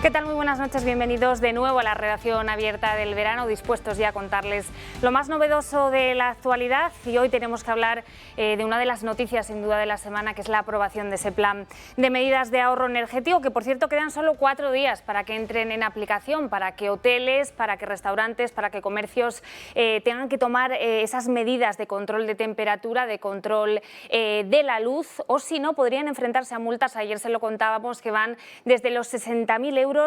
¿Qué tal? Muy buenas noches, bienvenidos de nuevo a la redacción abierta del verano, dispuestos ya a contarles lo más novedoso de la actualidad. Y hoy tenemos que hablar de una de las noticias sin duda de la semana, que es la aprobación de ese plan de medidas de ahorro energético, que por cierto quedan solo 4 días para que entren en aplicación, para que hoteles, para que restaurantes, para que comercios tengan que tomar esas medidas de control de temperatura, de control de la luz, o si no podrían enfrentarse a multas. Ayer se lo contábamos, que van desde los 60.000 euros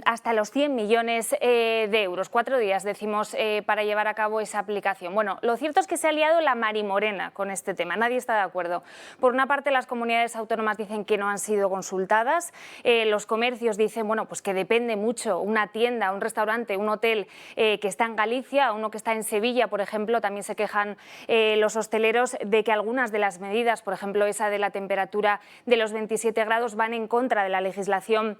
hasta los 100 millones de euros. 4 días, decimos, para llevar a cabo esa aplicación. Bueno, lo cierto es que se ha liado la marimorena con este tema. Nadie está de acuerdo. Por una parte, las comunidades autónomas dicen que no han sido consultadas. Los comercios dicen, bueno, pues que depende mucho una tienda, un restaurante, un hotel que está en Galicia, uno que está en Sevilla, por ejemplo. También se quejan los hosteleros de que algunas de las medidas, por ejemplo, esa de la temperatura de los 27 grados, van en contra de la legislación,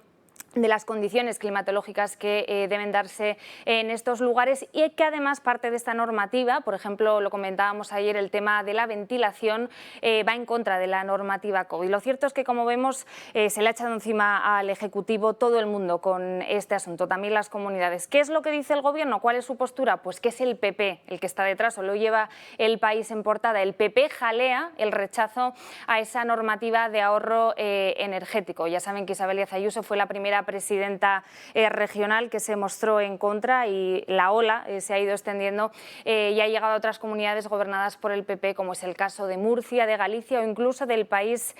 de las condiciones climatológicas que deben darse en estos lugares, y que además parte de esta normativa, por ejemplo, lo comentábamos ayer, el tema de la ventilación, va en contra de la normativa COVID. Lo cierto es que, como vemos, se le ha echado encima al Ejecutivo todo el mundo con este asunto, también las comunidades. ¿Qué es lo que dice el Gobierno? ¿Cuál es su postura? Pues que es el PP el que está detrás, o lo lleva El País en portada. El PP jalea el rechazo a esa normativa de ahorro energético. Ya saben que Isabel Díaz Ayuso fue la primera presidenta regional que se mostró en contra, y la ola se ha ido extendiendo y ha llegado a otras comunidades gobernadas por el PP, como es el caso de Murcia, de Galicia o incluso del País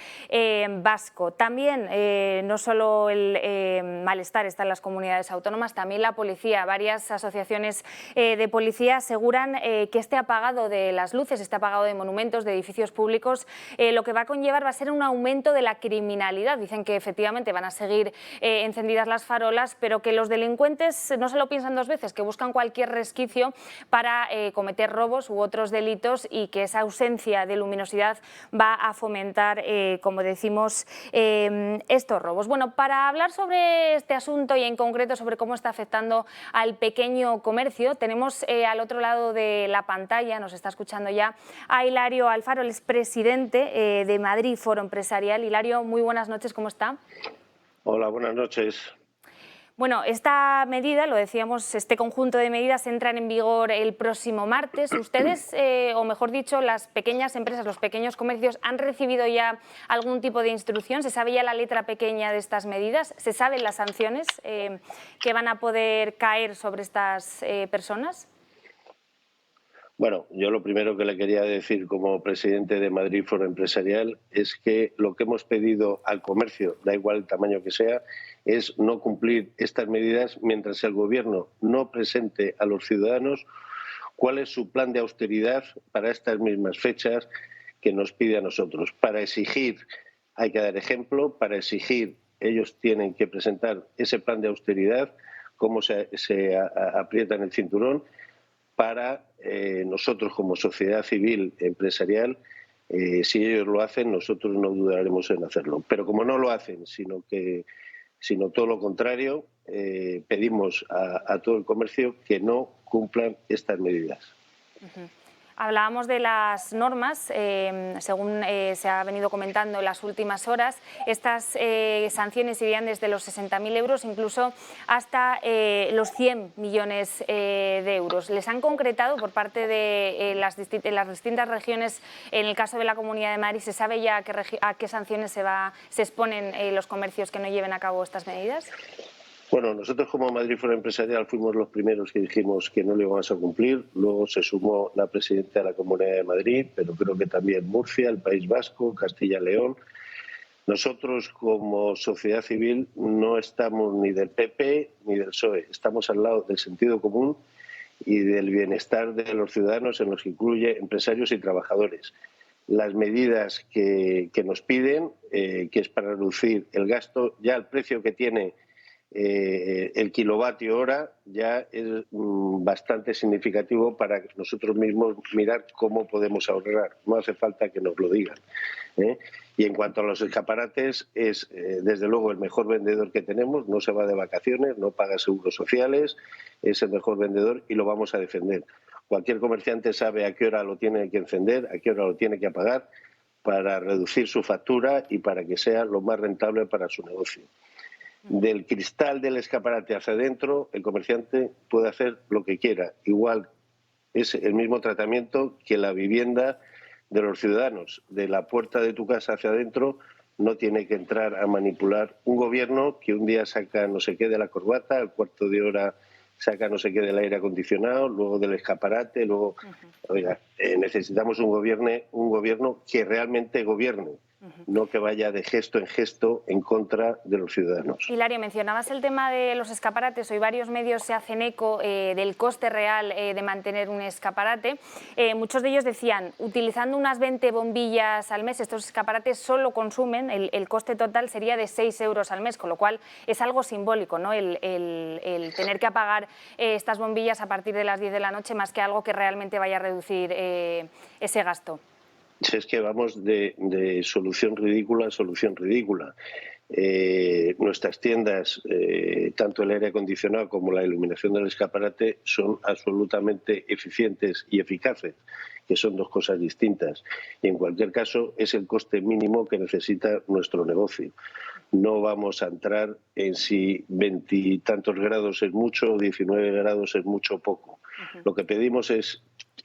Vasco. También no solo el malestar está en las comunidades autónomas, también la policía. Varias asociaciones de policía aseguran que este apagado de las luces, este apagado de monumentos, de edificios públicos, lo que va a conllevar va a ser un aumento de la criminalidad. Dicen que efectivamente van a seguir encendidas las farolas, pero que los delincuentes no se lo piensan dos veces, que buscan cualquier resquicio para cometer robos u otros delitos, y que esa ausencia de luminosidad va a fomentar, como decimos, estos robos. Bueno, para hablar sobre este asunto y en concreto sobre cómo está afectando al pequeño comercio, tenemos al otro lado de la pantalla, nos está escuchando ya, a Hilario Alfaro, el expresidente de Madrid Foro Empresarial. Hilario, muy buenas noches, ¿cómo está? Hola, buenas noches. Bueno, esta medida, lo decíamos, este conjunto de medidas entran en vigor el próximo martes. ¿Ustedes, o mejor dicho, las pequeñas empresas, los pequeños comercios, han recibido ya algún tipo de instrucción? ¿Se sabe ya la letra pequeña de estas medidas? ¿Se saben las sanciones que van a poder caer sobre estas personas? Bueno, yo lo primero que le quería decir como presidente de Madrid Foro Empresarial es que lo que hemos pedido al comercio, da igual el tamaño que sea, es no cumplir estas medidas mientras el Gobierno no presente a los ciudadanos cuál es su plan de austeridad para estas mismas fechas que nos pide a nosotros. Para exigir hay que dar ejemplo, para exigir ellos tienen que presentar ese plan de austeridad, cómo se aprietan el cinturón, para nosotros como sociedad civil empresarial, si ellos lo hacen, nosotros no dudaremos en hacerlo. Pero como no lo hacen, sino todo lo contrario, pedimos a todo el comercio que no cumplan estas medidas. Hablábamos de las normas, según se ha venido comentando en las últimas horas. Estas sanciones irían desde los 60.000 euros incluso hasta los 100 millones de euros. ¿Les han concretado por parte de las distintas regiones? En el caso de la Comunidad de Madrid, ¿se sabe ya a qué sanciones se exponen los comercios que no lleven a cabo estas medidas? Bueno, nosotros como Madrid Foro Empresarial fuimos los primeros que dijimos que no lo íbamos a cumplir. Luego se sumó la presidenta de la Comunidad de Madrid, pero creo que también Murcia, el País Vasco, Castilla y León. Nosotros como sociedad civil no estamos ni del PP ni del PSOE, estamos al lado del sentido común y del bienestar de los ciudadanos, en los que incluye empresarios y trabajadores. Las medidas que nos piden, que es para reducir el gasto, ya el precio que tiene el kilovatio hora ya es bastante significativo para nosotros mismos mirar cómo podemos ahorrar. No hace falta que nos lo digan. Y en cuanto a los escaparates, es desde luego el mejor vendedor que tenemos, no se va de vacaciones, no paga seguros sociales, es el mejor vendedor y lo vamos a defender. Cualquier comerciante sabe a qué hora lo tiene que encender, a qué hora lo tiene que apagar, para reducir su factura y para que sea lo más rentable para su negocio. Del cristal del escaparate hacia adentro, el comerciante puede hacer lo que quiera. Igual es el mismo tratamiento que la vivienda de los ciudadanos. De la puerta de tu casa hacia adentro no tiene que entrar a manipular un gobierno que un día saca no sé qué de la corbata, al cuarto de hora saca no sé qué del aire acondicionado, luego del escaparate, luego... Oiga, necesitamos un gobierno que realmente gobierne. No que vaya de gesto en gesto en contra de los ciudadanos. Hilario, mencionabas el tema de los escaparates. Hoy varios medios se hacen eco del coste real de mantener un escaparate. Muchos de ellos decían, utilizando unas 20 bombillas al mes, estos escaparates solo consumen, el coste total sería de 6 euros al mes, con lo cual es algo simbólico, ¿no? El tener que apagar estas bombillas a partir de las 10 de la noche, más que algo que realmente vaya a reducir ese gasto. Es que vamos de solución ridícula a solución ridícula. Nuestras tiendas, tanto el aire acondicionado como la iluminación del escaparate, son absolutamente eficientes y eficaces, que son dos cosas distintas. Y en cualquier caso es el coste mínimo que necesita nuestro negocio. No vamos a entrar en si 20 y tantos grados es mucho o 19 grados es mucho o poco. Lo que pedimos es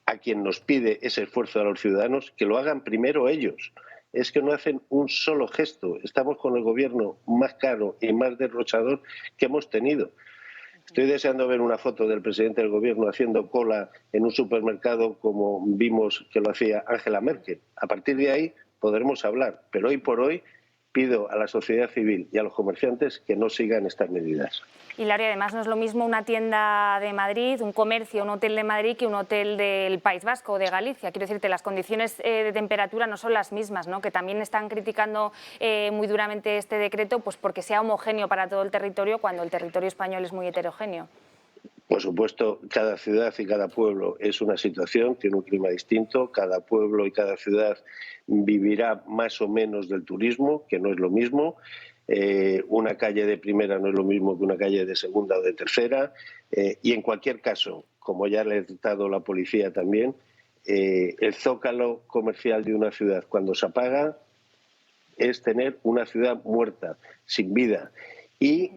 a quien nos pide ese esfuerzo a los ciudadanos, que lo hagan primero ellos. Es que no hacen un solo gesto. Estamos con el gobierno más caro y más derrochador que hemos tenido. Estoy deseando ver una foto del presidente del gobierno haciendo cola en un supermercado como vimos que lo hacía Angela Merkel. A partir de ahí podremos hablar, pero hoy por hoy pido a la sociedad civil y a los comerciantes que no sigan estas medidas. Hilario, además no es lo mismo una tienda de Madrid, un comercio, un hotel de Madrid que un hotel del País Vasco o de Galicia. Quiero decirte, las condiciones de temperatura no son las mismas, ¿no? Que también están criticando muy duramente este decreto, pues porque sea homogéneo para todo el territorio cuando el territorio español es muy heterogéneo. Por supuesto, cada ciudad y cada pueblo es una situación, tiene un clima distinto, cada pueblo y cada ciudad vivirá más o menos del turismo, que no es lo mismo. Una calle de primera no es lo mismo que una calle de segunda o de tercera, y en cualquier caso, como ya le ha dado la policía también, el zócalo comercial de una ciudad cuando se apaga es tener una ciudad muerta, sin vida y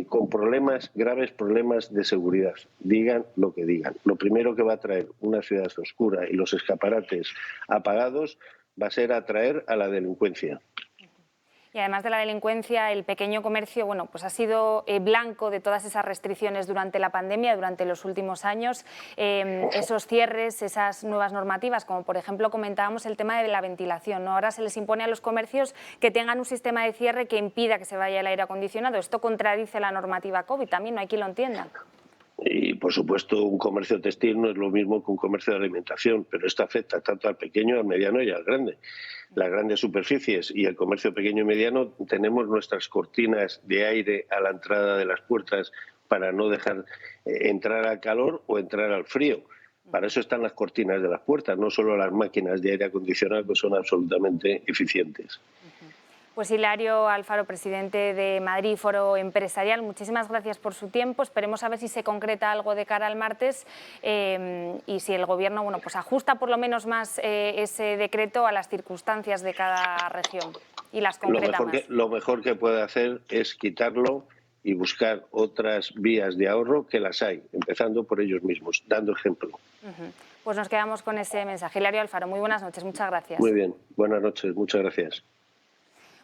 con problemas, graves problemas de seguridad, digan lo que digan. Lo primero que va a traer una ciudad oscura y los escaparates apagados va a ser atraer a la delincuencia. Y además de la delincuencia, el pequeño comercio, bueno, pues ha sido blanco de todas esas restricciones durante la pandemia, durante los últimos años. Esos cierres, esas nuevas normativas, como por ejemplo comentábamos el tema de la ventilación, ¿no? Ahora se les impone a los comercios que tengan un sistema de cierre que impida que se vaya el aire acondicionado. Esto contradice la normativa COVID, también no hay quien lo entienda. Y, por supuesto, un comercio textil no es lo mismo que un comercio de alimentación, pero esto afecta tanto al pequeño, al mediano y al grande. Las grandes superficies y el comercio pequeño y mediano tenemos nuestras cortinas de aire a la entrada de las puertas para no dejar entrar al calor o entrar al frío. Para eso están las cortinas de las puertas, no solo las máquinas de aire acondicionado, que son absolutamente eficientes. Pues Hilario Alfaro, presidente de Madrid Foro Empresarial, muchísimas gracias por su tiempo. Esperemos a ver si se concreta algo de cara al martes y si el Gobierno, bueno, pues ajusta por lo menos más ese decreto a las circunstancias de cada región y las concreta más. Lo mejor que puede hacer es quitarlo y buscar otras vías de ahorro, que las hay, empezando por ellos mismos, dando ejemplo. Pues nos quedamos con ese mensaje. Hilario Alfaro, muy buenas noches, muchas gracias. Muy bien, buenas noches, muchas gracias.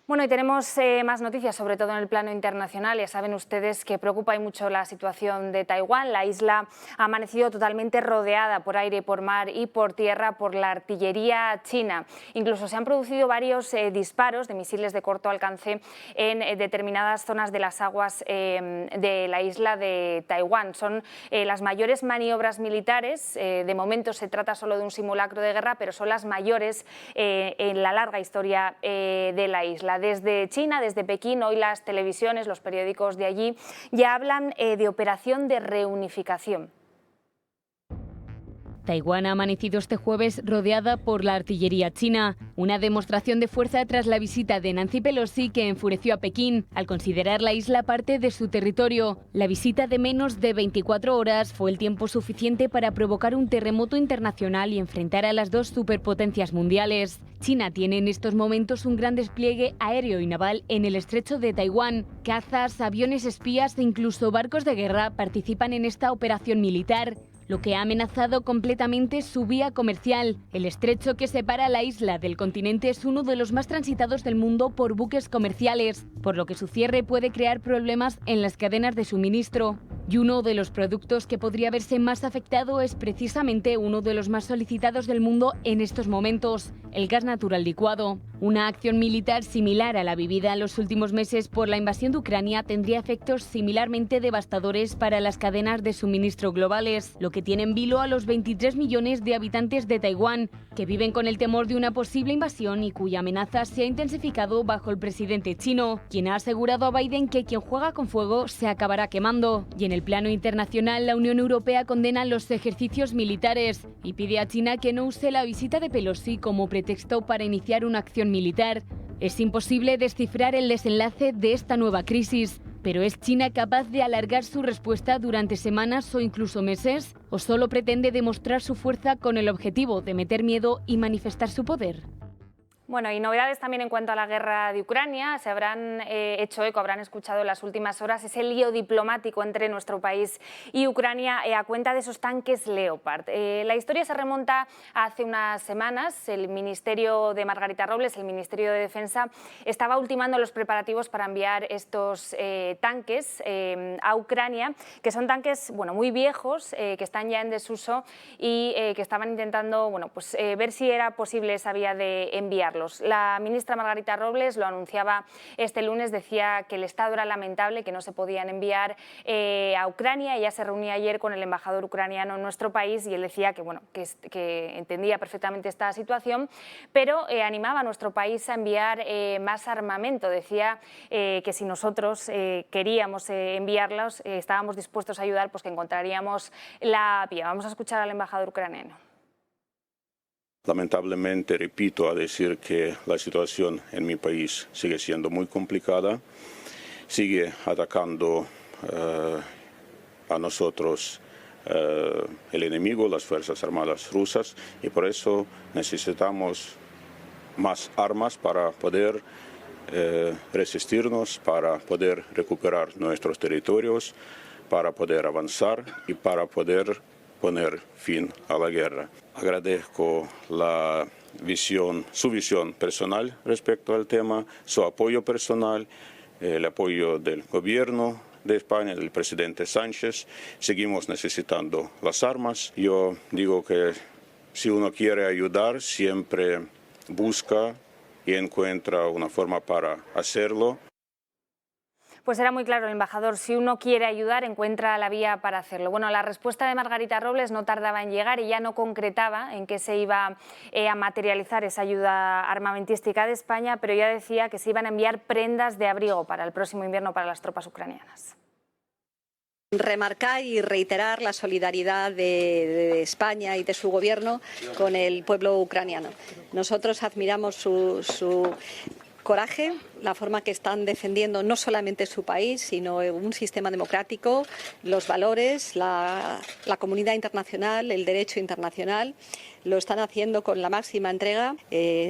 Bueno, y tenemos más noticias, sobre todo en el plano internacional. Ya saben ustedes que preocupa y mucho la situación de Taiwán. La isla ha amanecido totalmente rodeada por aire, por mar y por tierra por la artillería china. Incluso se han producido varios disparos de misiles de corto alcance en determinadas zonas de las aguas de la isla de Taiwán. Son las mayores maniobras militares. De momento se trata solo de un simulacro de guerra, pero son las mayores en la larga historia de la isla. Desde China, desde Pekín, hoy las televisiones, los periódicos de allí ya hablan de operación de reunificación. Taiwán ha amanecido este jueves rodeada por la artillería china, una demostración de fuerza tras la visita de Nancy Pelosi que enfureció a Pekín al considerar la isla parte de su territorio. La visita de menos de 24 horas fue el tiempo suficiente para provocar un terremoto internacional y enfrentar a las dos superpotencias mundiales. China tiene en estos momentos un gran despliegue aéreo y naval en el estrecho de Taiwán. Cazas, aviones espías e incluso barcos de guerra participan en esta operación militar, lo que ha amenazado completamente su vía comercial. El estrecho que separa la isla del continente es uno de los más transitados del mundo por buques comerciales, por lo que su cierre puede crear problemas en las cadenas de suministro. Y uno de los productos que podría verse más afectado es precisamente uno de los más solicitados del mundo en estos momentos, el gas natural licuado. Una acción militar similar a la vivida en los últimos meses por la invasión de Ucrania tendría efectos similarmente devastadores para las cadenas de suministro globales, lo que tiene en vilo a los 23 millones de habitantes de Taiwán, que viven con el temor de una posible invasión y cuya amenaza se ha intensificado bajo el presidente chino, quien ha asegurado a Biden que quien juega con fuego se acabará quemando. Y en el plano internacional, la Unión Europea condena los ejercicios militares y pide a China que no use la visita de Pelosi como pretexto para iniciar una acción militar. Es imposible descifrar el desenlace de esta nueva crisis, pero ¿es China capaz de alargar su respuesta durante semanas o incluso meses? ¿O solo pretende demostrar su fuerza con el objetivo de meter miedo y manifestar su poder? Bueno, y novedades también en cuanto a la guerra de Ucrania. Se habrán hecho eco, habrán escuchado en las últimas horas ese lío diplomático entre nuestro país y Ucrania a cuenta de esos tanques Leopard. La historia se remonta a hace unas semanas. El Ministerio de Margarita Robles, el Ministerio de Defensa, estaba ultimando los preparativos para enviar estos tanques a Ucrania, que son tanques muy viejos, que están ya en desuso y que estaban intentando ver si era posible esa vía de enviar. La ministra Margarita Robles lo anunciaba este lunes, decía que el estado era lamentable, que no se podían enviar a Ucrania. Ella se reunía ayer con el embajador ucraniano en nuestro país y él decía que entendía perfectamente esta situación, pero animaba a nuestro país a enviar más armamento. Decía que si nosotros queríamos enviarlos, estábamos dispuestos a ayudar, pues que encontraríamos la vía. Vamos a escuchar al embajador ucraniano. Lamentablemente, repito a decir que la situación en mi país sigue siendo muy complicada, sigue atacando a nosotros el enemigo, las Fuerzas Armadas rusas, y por eso necesitamos más armas para poder resistirnos, para poder recuperar nuestros territorios, para poder avanzar y para poder poner fin a la guerra. Agradezco su visión personal respecto al tema, su apoyo personal, el apoyo del gobierno de España, del presidente Sánchez. Seguimos necesitando las armas. Yo digo que si uno quiere ayudar, siempre busca y encuentra una forma para hacerlo. Pues era muy claro el embajador, si uno quiere ayudar, encuentra la vía para hacerlo. Bueno, la respuesta de Margarita Robles no tardaba en llegar y ya no concretaba en qué se iba a materializar esa ayuda armamentística de España, pero ya decía que se iban a enviar prendas de abrigo para el próximo invierno para las tropas ucranianas. Remarcar y reiterar la solidaridad de España y de su gobierno con el pueblo ucraniano. Nosotros admiramos su coraje, la forma que están defendiendo no solamente su país, sino un sistema democrático, los valores, la comunidad internacional, el derecho internacional. Lo están haciendo con la máxima entrega.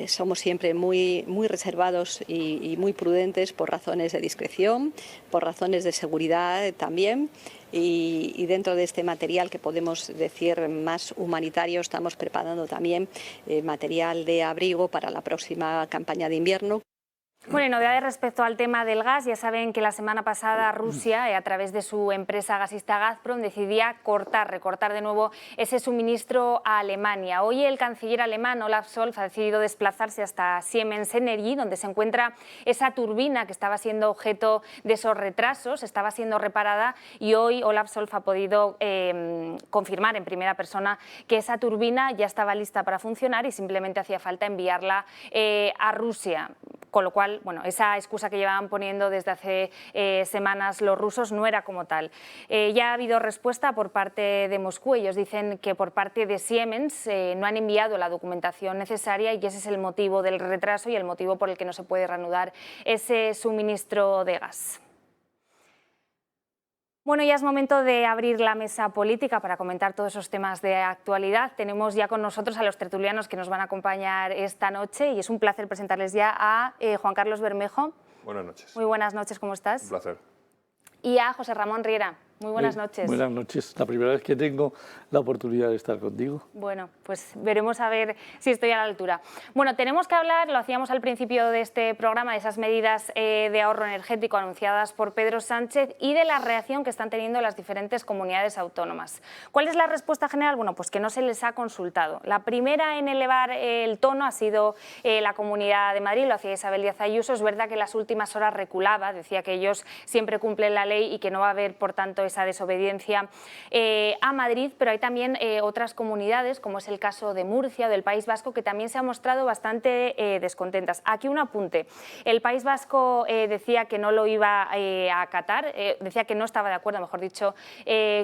Somos siempre muy reservados y muy prudentes por razones de discreción, por razones de seguridad también. Y dentro de este material que podemos decir más humanitario, estamos preparando también material de abrigo para la próxima campaña de invierno. Bueno, y novedades respecto al tema del gas. Ya saben que la semana pasada Rusia, a través de su empresa gasista Gazprom, decidía recortar de nuevo ese suministro a Alemania. Hoy el canciller alemán Olaf Scholz ha decidido desplazarse hasta Siemens Energy, donde se encuentra esa turbina que estaba siendo objeto de esos retrasos, estaba siendo reparada, y hoy Olaf Scholz ha podido confirmar en primera persona que esa turbina ya estaba lista para funcionar y simplemente hacía falta enviarla a Rusia. con lo cual, bueno, esa excusa que llevaban poniendo desde hace semanas los rusos no era como tal. Ya ha habido respuesta por parte de Moscú. Ellos dicen que por parte de Siemens no han enviado la documentación necesaria y que ese es el motivo del retraso y el motivo por el que no se puede reanudar ese suministro de gas. Bueno, ya es momento de abrir la mesa política para comentar todos esos temas de actualidad. Tenemos ya con nosotros a los tertulianos que nos van a acompañar esta noche y es un placer presentarles ya a Juan Carlos Bermejo. Buenas noches. Muy buenas noches, ¿cómo estás? Un placer. Y a José Ramón Riera. Muy buenas noches. Buenas noches. La primera vez que tengo la oportunidad de estar contigo. Bueno, pues veremos a ver si estoy a la altura. Bueno, tenemos que hablar, lo hacíamos al principio de este programa, de esas medidas de ahorro energético anunciadas por Pedro Sánchez y de la reacción que están teniendo las diferentes comunidades autónomas. ¿Cuál es la respuesta general? Bueno, pues que no se les ha consultado. La primera en elevar el tono ha sido la Comunidad de Madrid, lo hacía Isabel Díaz Ayuso. Es verdad que en las últimas horas reculaba, decía que ellos siempre cumplen la ley y que no va a haber, por tanto, esa desobediencia a Madrid, pero hay también otras comunidades, como es el caso de Murcia o del País Vasco, que también se han mostrado bastante descontentas. Aquí un apunte. El País Vasco decía que no lo iba a acatar, decía que no estaba de acuerdo, mejor dicho,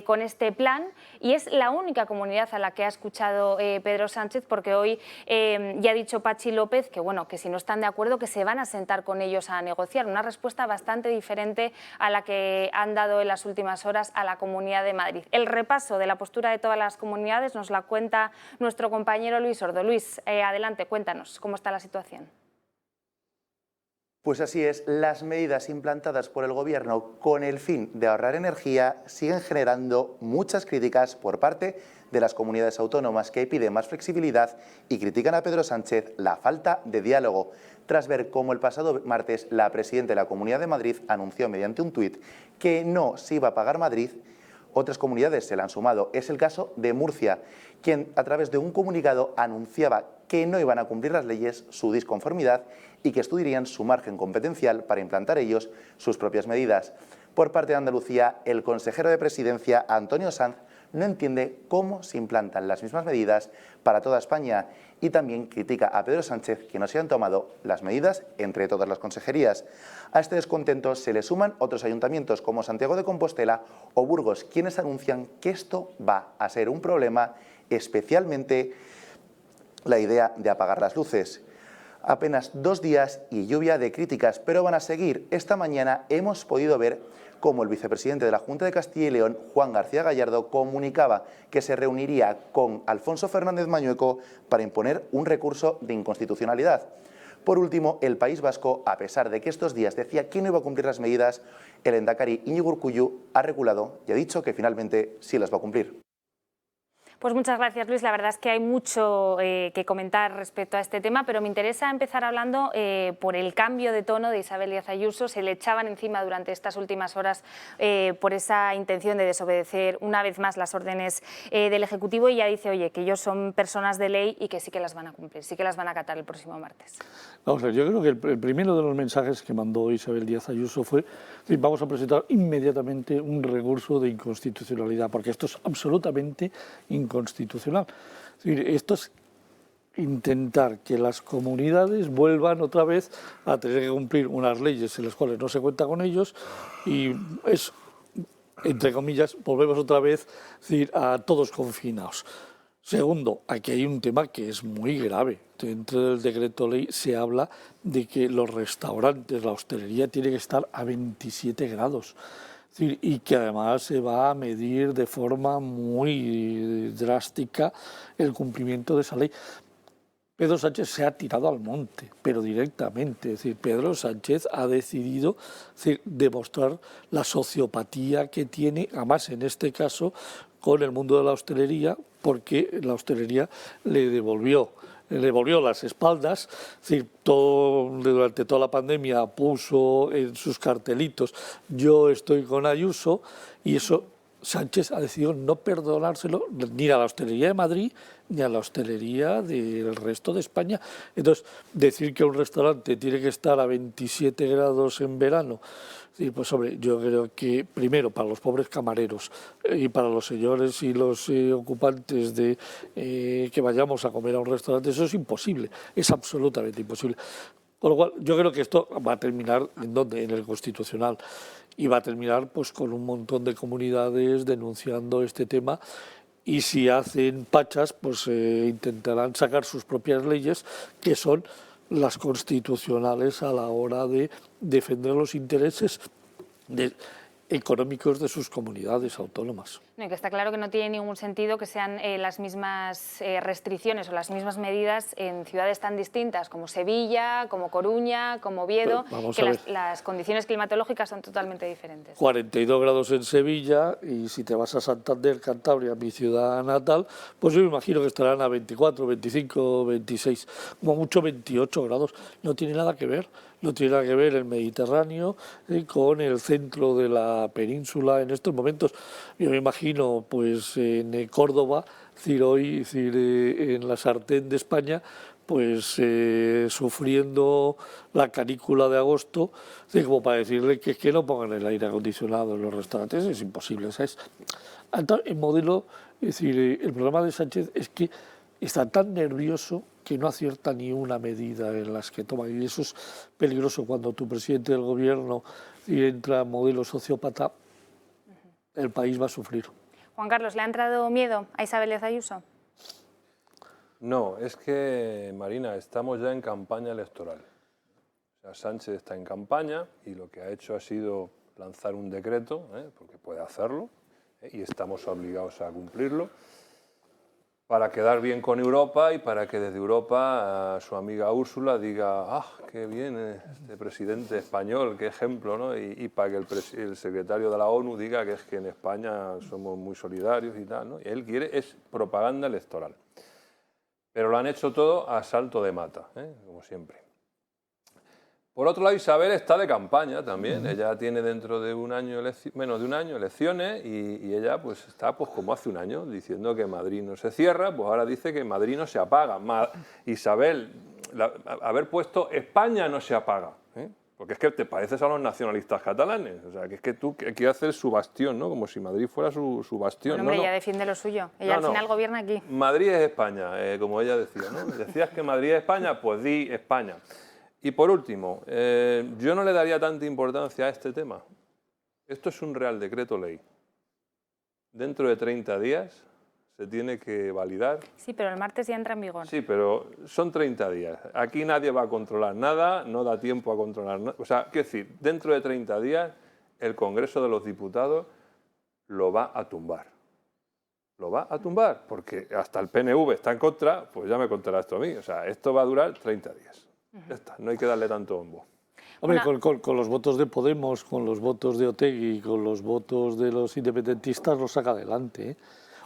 con este plan, y es la única comunidad a la que ha escuchado Pedro Sánchez, porque hoy ya ha dicho Patxi López que, bueno, que si no están de acuerdo, que se van a sentar con ellos a negociar. Una respuesta bastante diferente a la que han dado en las últimas horas a la Comunidad de Madrid. El repaso de la postura de todas las comunidades nos la cuenta nuestro compañero Luis Sordo. Luis, adelante, cuéntanos cómo está la situación. Pues así es, las medidas implantadas por el Gobierno con el fin de ahorrar energía siguen generando muchas críticas por parte de las comunidades autónomas que piden más flexibilidad y critican a Pedro Sánchez la falta de diálogo, tras ver cómo el pasado martes la presidenta de la Comunidad de Madrid anunció mediante un tuit que no se iba a pagar Madrid. Otras comunidades se le han sumado. Es el caso de Murcia, quien a través de un comunicado anunciaba que no iban a cumplir las leyes, su disconformidad y que estudiarían su margen competencial para implantar ellos sus propias medidas. Por parte de Andalucía, el consejero de Presidencia, Antonio Sanz, no entiende cómo se implantan las mismas medidas para toda España y también critica a Pedro Sánchez que no se han tomado las medidas entre todas las consejerías. A este descontento se le suman otros ayuntamientos como Santiago de Compostela o Burgos, quienes anuncian que esto va a ser un problema, especialmente la idea de apagar las luces. Apenas 2 días y lluvia de críticas, pero van a seguir. Esta mañana hemos podido ver cómo el vicepresidente de la Junta de Castilla y León, Juan García Gallardo, comunicaba que se reuniría con Alfonso Fernández Mañueco para imponer un recurso de inconstitucionalidad. Por último, el País Vasco, a pesar de que estos días decía que no iba a cumplir las medidas, el lehendakari Iñigo Urkullu ha reculado y ha dicho que finalmente sí las va a cumplir. Pues muchas gracias, Luis. La verdad es que hay mucho que comentar respecto a este tema, pero me interesa empezar hablando por el cambio de tono de Isabel Díaz Ayuso. Se le echaban encima durante estas últimas horas por esa intención de desobedecer una vez más las órdenes del Ejecutivo y ya dice, oye, que ellos son personas de ley y que sí que las van a cumplir, sí que las van a acatar el próximo martes. Vamos a ver, yo creo que el primero de los mensajes que mandó Isabel Díaz Ayuso fue: vamos a presentar inmediatamente un recurso de inconstitucionalidad, porque esto es absolutamente inconstitucional. Es decir, esto es intentar que las comunidades vuelvan otra vez a tener que cumplir unas leyes en las cuales no se cuenta con ellos y es, entre comillas, volvemos otra vez, es decir, a todos confinados. Segundo, aquí hay un tema que es muy grave. Dentro del decreto ley se habla de que los restaurantes, la hostelería, tiene que estar a 27 grados. Es decir, y que además se va a medir de forma muy drástica el cumplimiento de esa ley. Pedro Sánchez se ha tirado al monte, pero directamente. Es decir, Pedro Sánchez ha decidido, es decir, demostrar la sociopatía que tiene, además en este caso, con el mundo de la hostelería, porque la hostelería le devolvió las espaldas. Es decir, durante toda la pandemia puso en sus cartelitos: yo estoy con Ayuso, y eso Sánchez ha decidido no perdonárselo ni a la hostelería de Madrid ni a la hostelería del resto de España. Entonces, decir que un restaurante tiene que estar a 27 grados en verano, sí, pues hombre, yo creo que primero para los pobres camareros y para los señores y los ocupantes de que vayamos a comer a un restaurante, eso es imposible, es absolutamente imposible. Con lo cual, yo creo que esto va a terminar ¿en dónde? En el Constitucional. Y va a terminar pues con un montón de comunidades denunciando este tema. Y si hacen pachas, pues intentarán sacar sus propias leyes, que son las constitucionales a la hora de defender los intereses económicos de sus comunidades autónomas. No, y que está claro que no tiene ningún sentido que sean las mismas restricciones o las mismas medidas en ciudades tan distintas como Sevilla, como Coruña, como Oviedo, que las condiciones climatológicas son totalmente diferentes. 42 grados en Sevilla, y si te vas a Santander, Cantabria, mi ciudad natal, pues yo me imagino que estarán a 24, 25, 26, como mucho 28 grados. No tiene nada que ver. No tiene nada que ver el Mediterráneo con el centro de la península en estos momentos. Yo me imagino pues en Córdoba, hoy en la sartén de España, pues sufriendo la canícula de agosto, como para decirle que no pongan el aire acondicionado en los restaurantes. Es imposible, ¿sabes? El modelo, es decir, el problema de Sánchez es que está tan nervioso que no acierta ni una medida en las que toma, y eso es peligroso cuando tu presidente del gobierno entra en modelo sociópata. El país va a sufrir. Juan Carlos, ¿le ha entrado miedo a Isabel Díaz Ayuso? No, es que, Marina, estamos ya en campaña electoral. O sea, Sánchez está en campaña y lo que ha hecho ha sido lanzar un decreto, porque puede hacerlo, y estamos obligados a cumplirlo, para quedar bien con Europa y para que desde Europa su amiga Úrsula diga, ¡ah, qué bien este presidente español, qué ejemplo!, ¿no? Y para que el secretario de la ONU diga que es que en España somos muy solidarios y tal, ¿no? Y él quiere, es propaganda electoral. Pero lo han hecho todo a salto de mata, como siempre. Por otro lado, Isabel está de campaña también. Ella tiene dentro de un año, menos de un año, elecciones, y ella pues está pues como hace un año diciendo que Madrid no se cierra, pues ahora dice que Madrid no se apaga. Isabel, haber puesto España no se apaga, porque es que te pareces a los nacionalistas catalanes. O sea, que es que tú quieres hacer su bastión, ¿no? Como si Madrid fuera su bastión. Bueno, hombre, ella defiende lo suyo. Ella al final gobierna aquí. Madrid es España, como ella decía, ¿no? Decías que Madrid es España, pues di España. Y por último, yo no le daría tanta importancia a este tema. Esto es un Real Decreto Ley. Dentro de 30 días se tiene que validar. Sí, pero el martes ya entra en vigor. Sí, pero son 30 días. Aquí nadie va a controlar nada, no da tiempo a controlar nada. O sea, quiero decir, dentro de 30 días el Congreso de los Diputados lo va a tumbar. Lo va a tumbar, porque hasta el PNV está en contra, pues ya me contará esto a mí. O sea, esto va a durar 30 días. Ya está, no hay que darle tanto bombo. Hombre, con los votos de Podemos, con los votos de Otegi, con los votos de los independentistas, lo saca adelante.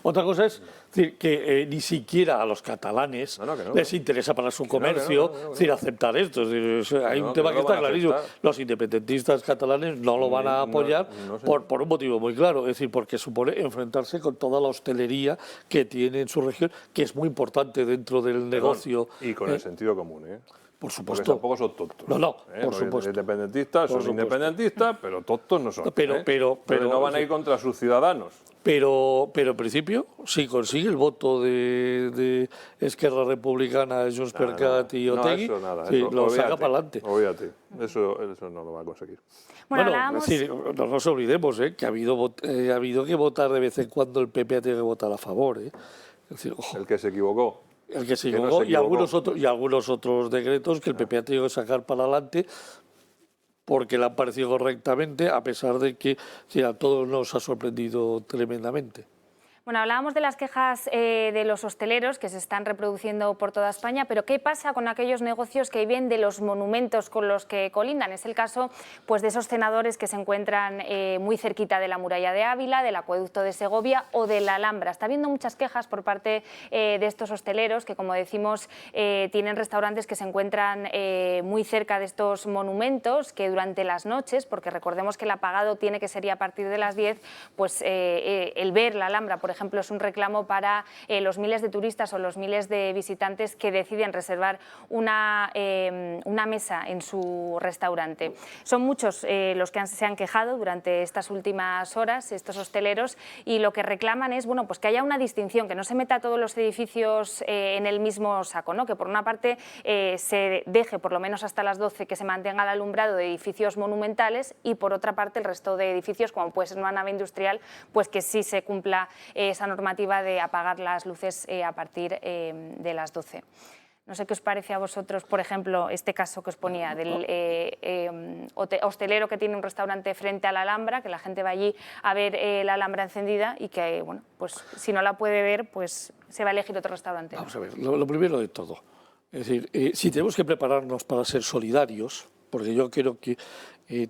Otra cosa es decir, que ni siquiera a los catalanes les interesa para su comercio aceptar esto. Es decir, hay un tema que está clarísimo. Los independentistas catalanes no lo van a apoyar por un motivo muy claro. Es decir, porque supone enfrentarse con toda la hostelería que tiene en su región, que es muy importante dentro del negocio. Y con el sentido común, Por supuesto. Porque tampoco son tontos. No, por supuesto. Los independentistas son independentistas, pero tontos no son. Pero no van a ir contra sus ciudadanos. Pero en principio, si consigue el voto de Esquerra Republicana, Junts per Cat y Otegi, lo saca para adelante. Olvídate, eso no lo va a conseguir. Bueno, no nos olvidemos que ha habido que votar de vez en cuando, el PP ha tenido que votar a favor. Es decir, ojo. El que se equivocó. El que se equivocó, y algunos otros decretos que el PP ha tenido que sacar para adelante porque le han parecido correctamente, a pesar de que a todos nos ha sorprendido tremendamente. Bueno, hablábamos de las quejas de los hosteleros que se están reproduciendo por toda España, pero ¿qué pasa con aquellos negocios que viven de los monumentos con los que colindan? Es el caso pues, de esos cenadores que se encuentran muy cerquita de la muralla de Ávila, del acueducto de Segovia o de la Alhambra. Está habiendo muchas quejas por parte de estos hosteleros que, como decimos, tienen restaurantes que se encuentran muy cerca de estos monumentos, que durante las noches, porque recordemos que el apagado tiene que ser ya a partir de las 10, pues el ver la Alhambra, por ejemplo, es un reclamo para los miles de turistas o los miles de visitantes que deciden reservar una mesa en su restaurante. Son muchos los que se han quejado durante estas últimas horas, estos hosteleros, y lo que reclaman es, bueno, pues que haya una distinción, que no se meta todos los edificios en el mismo saco, ¿no? Que por una parte se deje por lo menos hasta las 12 que se mantenga el alumbrado de edificios monumentales, y por otra parte el resto de edificios, como puede ser una nave industrial, pues que sí se cumpla esa normativa de apagar las luces a partir de las 12. No sé qué os parece a vosotros, por ejemplo, este caso que os ponía del hostelero que tiene un restaurante frente a la Alhambra, que la gente va allí a ver la Alhambra encendida y que, bueno, pues si no la puede ver, pues se va a elegir otro restaurante. Vamos a ver, lo primero de todo, es decir, si tenemos que prepararnos para ser solidarios, porque yo creo que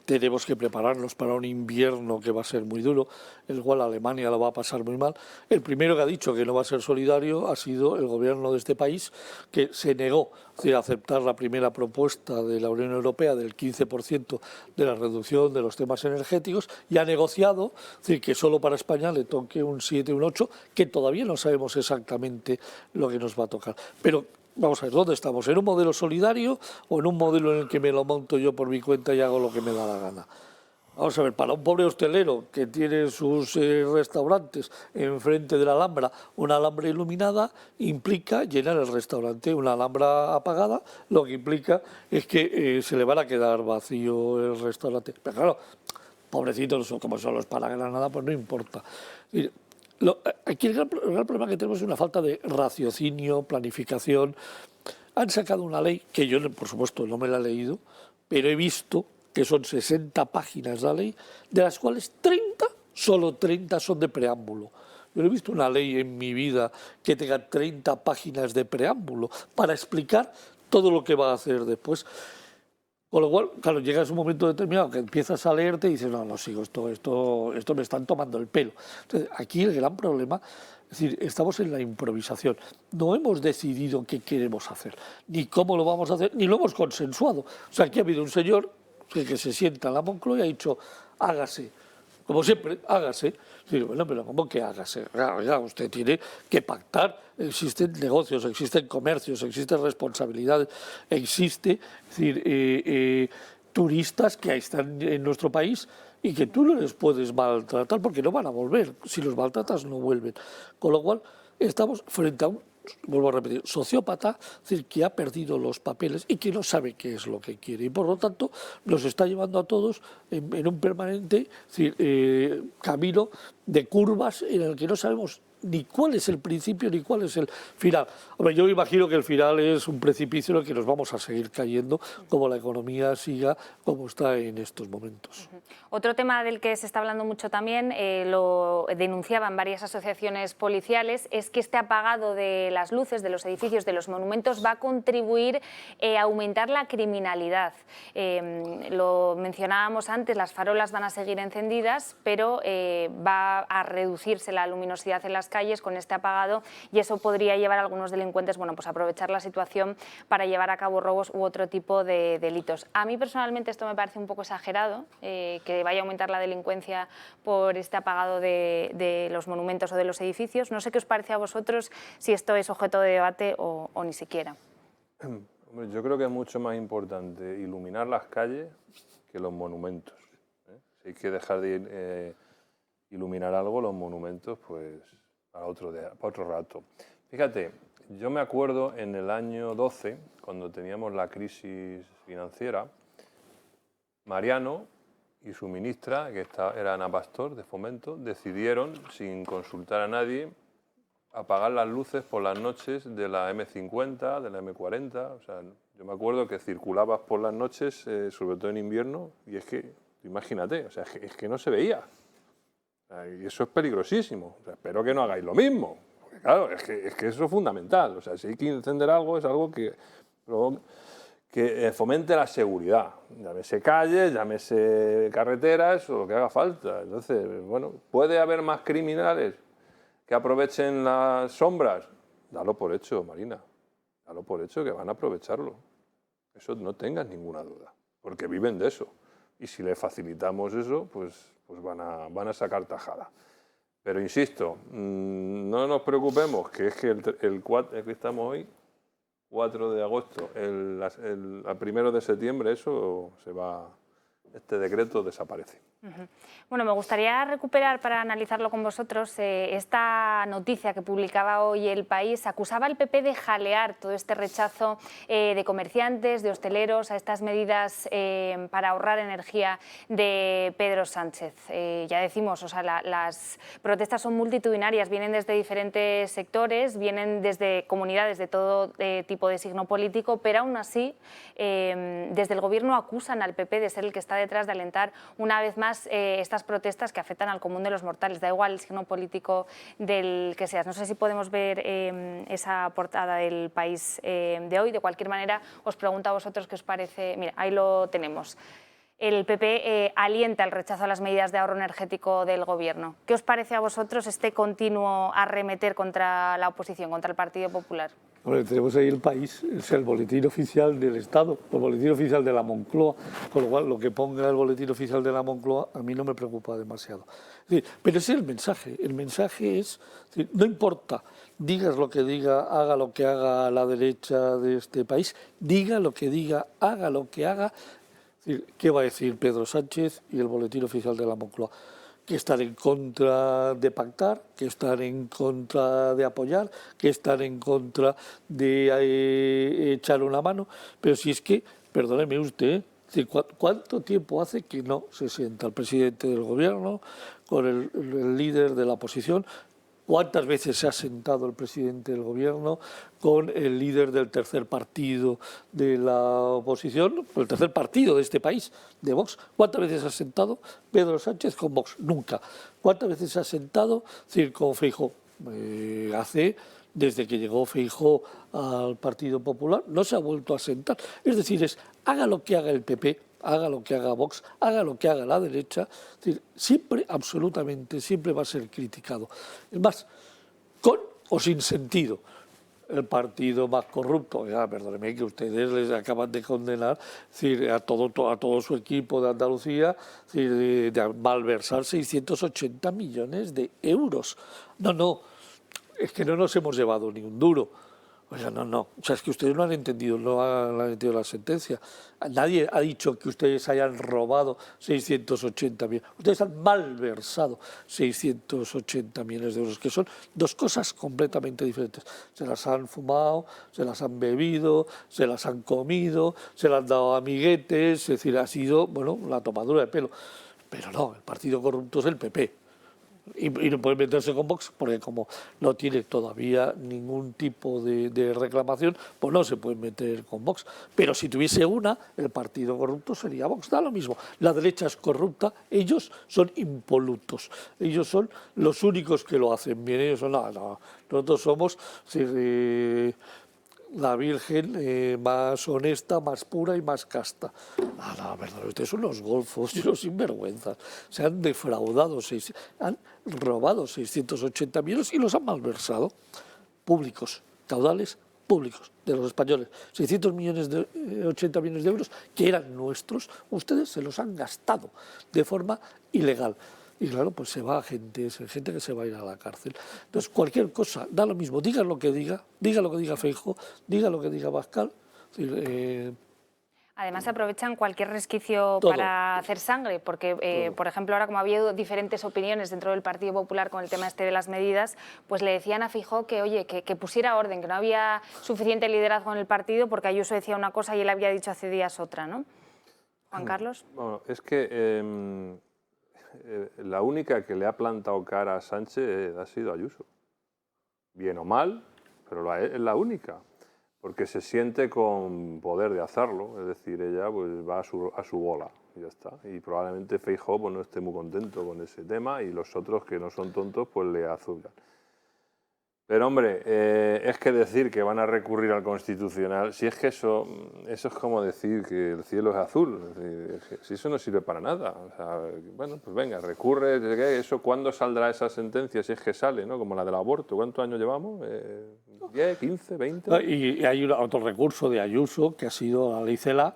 tenemos que prepararnos para un invierno que va a ser muy duro, el cual Alemania lo va a pasar muy mal. El primero que ha dicho que no va a ser solidario ha sido el gobierno de este país, que se negó a aceptar la primera propuesta de la Unión Europea del 15% de la reducción de los temas energéticos, y ha negociado que solo para España le toque un 7, un 8, que todavía no sabemos exactamente lo que nos va a tocar. Pero vamos a ver, ¿dónde estamos? ¿En un modelo solidario o en un modelo en el que me lo monto yo por mi cuenta y hago lo que me da la gana? Vamos a ver, para un pobre hostelero que tiene sus restaurantes enfrente de la Alhambra, una Alhambra iluminada implica llenar el restaurante. Una Alhambra apagada lo que implica es que se le van a quedar vacío el restaurante. Pero claro, pobrecitos, como son los para Granada, pues no importa. Aquí el gran problema que tenemos es una falta de raciocinio, planificación. Han sacado una ley que yo, por supuesto, no me la he leído, pero he visto que son 60 páginas la ley, de las cuales 30, solo 30 son de preámbulo. Yo no he visto una ley en mi vida que tenga 30 páginas de preámbulo para explicar todo lo que va a hacer después. Con lo cual, claro, llegas a un momento determinado que empiezas a leerte y dices, no sigo, esto me están tomando el pelo. Entonces, aquí el gran problema, es decir, estamos en la improvisación. No hemos decidido qué queremos hacer, ni cómo lo vamos a hacer, ni lo hemos consensuado. O sea, aquí ha habido un señor que se sienta en la Moncloa y ha dicho, hágase. Como siempre, hágase. Sí, bueno, pero ¿cómo que hágase? Oiga, usted tiene que pactar. Existen negocios, existen comercios, existen responsabilidades, existe, es decir, turistas que están en nuestro país y que tú no les puedes maltratar porque no van a volver. Si los maltratas, no vuelven. Con lo cual, estamos frente a un, vuelvo a repetir, sociópata, es decir, que ha perdido los papeles y que no sabe qué es lo que quiere. Y por lo tanto, nos está llevando a todos en un permanente, es decir, camino de curvas en el que no sabemos ni cuál es el principio ni cuál es el final. Hombre, yo imagino que el final es un precipicio en el que nos vamos a seguir cayendo, como la economía siga como está en estos momentos. Otro tema del que se está hablando mucho también, lo denunciaban varias asociaciones policiales, es que este apagado de las luces de los edificios, de los monumentos, va a contribuir a aumentar la criminalidad. Lo mencionábamos antes, las farolas van a seguir encendidas, pero va a reducirse la luminosidad en las calles con este apagado, y eso podría llevar a algunos delincuentes, bueno, pues a aprovechar la situación para llevar a cabo robos u otro tipo de delitos. A mí personalmente esto me parece un poco exagerado, que vaya a aumentar la delincuencia por este apagado de los monumentos o de los edificios. No sé qué os parece a vosotros, si esto es objeto de debate o ni siquiera. Hombre, yo creo que es mucho más importante iluminar las calles que los monumentos. Si hay que dejar de iluminar algo, los monumentos, pues para otro rato. Fíjate, yo me acuerdo en el año 12, cuando teníamos la crisis financiera, Mariano y su ministra, que era Ana Pastor, de Fomento, decidieron, sin consultar a nadie, apagar las luces por las noches de la M50, de la M40. O sea, yo me acuerdo que circulabas por las noches, sobre todo en invierno, y es que, imagínate, o sea, es que no se veía. Y eso es peligrosísimo. O sea, espero que no hagáis lo mismo. Porque claro, es que eso es fundamental. O sea, si hay que encender algo, es algo que fomente la seguridad. Llámese calles, llámese carreteras o lo que haga falta. Entonces, bueno, ¿puede haber más criminales que aprovechen las sombras? Dalo por hecho, Marina. Dalo por hecho que van a aprovecharlo. Eso no tengas ninguna duda. Porque viven de eso. Y si le facilitamos eso, pues van a sacar tajada. Pero insisto, no nos preocupemos, que es que el 4, que estamos hoy, 4 de agosto, el 1 de septiembre, eso se va, este decreto desaparece. Bueno, me gustaría recuperar para analizarlo con vosotros esta noticia que publicaba hoy El País. Acusaba al PP de jalear todo este rechazo de comerciantes, de hosteleros a estas medidas para ahorrar energía de Pedro Sánchez. Ya decimos, o sea, las protestas son multitudinarias, vienen desde diferentes sectores, vienen desde comunidades de todo tipo de signo político, pero aún así, desde el Gobierno acusan al PP de ser el que está detrás de alentar una vez más estas protestas que afectan al común de los mortales, da igual el signo político del que seas. No sé si podemos ver esa portada del País de hoy. De cualquier manera, os pregunto a vosotros qué os parece. Mira, ahí lo tenemos. El PP alienta el rechazo a las medidas de ahorro energético del Gobierno. ¿Qué os parece a vosotros este continuo arremeter contra la oposición, contra el Partido Popular? Bueno, tenemos ahí El País, es el boletín oficial del Estado, el boletín oficial de la Moncloa, con lo cual lo que ponga el boletín oficial de la Moncloa a mí no me preocupa demasiado. Pero ese es el mensaje es, no importa, digas lo que diga, haga lo que haga la derecha de este país, diga lo que diga, haga lo que haga, ¿qué va a decir Pedro Sánchez y el boletín oficial de la Moncloa? Que están en contra de pactar, que están en contra de apoyar, que están en contra de echar una mano. Pero si es que, perdóneme usted, ¿cuánto tiempo hace que no se sienta el presidente del Gobierno con el líder de la oposición? ¿Cuántas veces se ha sentado el presidente del Gobierno con el líder del tercer partido de la oposición, el tercer partido de este país, de Vox? ¿Cuántas veces ha sentado Pedro Sánchez con Vox? Nunca. ¿Cuántas veces se ha sentado con Feijóo? Desde que llegó Feijóo al Partido Popular, no se ha vuelto a sentar. Es decir, haga lo que haga el PP, haga lo que haga Vox, haga lo que haga la derecha, siempre, absolutamente, siempre va a ser criticado. Es más, con o sin sentido. El partido más corrupto, perdóneme que ustedes les acaban de condenar a todo su equipo de Andalucía de malversar 680 millones de euros. No, es que no nos hemos llevado ni un duro. O sea, es que ustedes no han entendido la sentencia. Nadie ha dicho que ustedes hayan robado 680 millones. Ustedes han malversado 680 millones de euros, que son dos cosas completamente diferentes. Se las han fumado, se las han bebido, se las han comido, se las han dado a amiguetes, es decir, ha sido, la tomadura de pelo. Pero no, el partido corrupto es el PP. Y no puede meterse con Vox porque como no tiene todavía ningún tipo de reclamación, pues no se puede meter con Vox. Pero si tuviese una, el partido corrupto sería Vox, da lo mismo. La derecha es corrupta, ellos son impolutos, ellos son los únicos que lo hacen bien, ellos son, nosotros somos la Virgen más honesta, más pura y más casta. Perdón, ustedes son los golfos y los sinvergüenzas. Se han defraudado, han robado 680 millones y los han malversado. Públicos, caudales públicos de los españoles. 80 millones de euros que eran nuestros, ustedes se los han gastado de forma ilegal. Y claro, pues se va gente que se va a ir a la cárcel. Entonces, cualquier cosa, da lo mismo, diga lo que diga Feijóo, diga lo que diga Abascal. Además, aprovechan cualquier resquicio para hacer sangre, porque, por ejemplo, ahora como ha habido diferentes opiniones dentro del Partido Popular con el tema de las medidas, pues le decían a Feijóo que, oye, que pusiera orden, que no había suficiente liderazgo en el partido porque Ayuso decía una cosa y él había dicho hace días otra, ¿no? Juan Carlos. Bueno, es que la única que le ha plantado cara a Sánchez ha sido Ayuso. Bien o mal, pero es la única. Porque se siente con poder de hacerlo, es decir, ella pues va a su bola y ya está. Y probablemente Feijóo pues, no esté muy contento con ese tema y los otros que no son tontos pues le azuzan. Pero hombre, es que decir que van a recurrir al Constitucional, si es que eso es como decir que el cielo es azul, es decir, si eso no sirve para nada. O sea, bueno, pues venga, recurre, eso, ¿cuándo saldrá esa sentencia? Si es que sale, ¿no? Como la del aborto, ¿cuántos años llevamos? ¿10, 15, 20? Y hay otro recurso de Ayuso, que ha sido la ley CELA,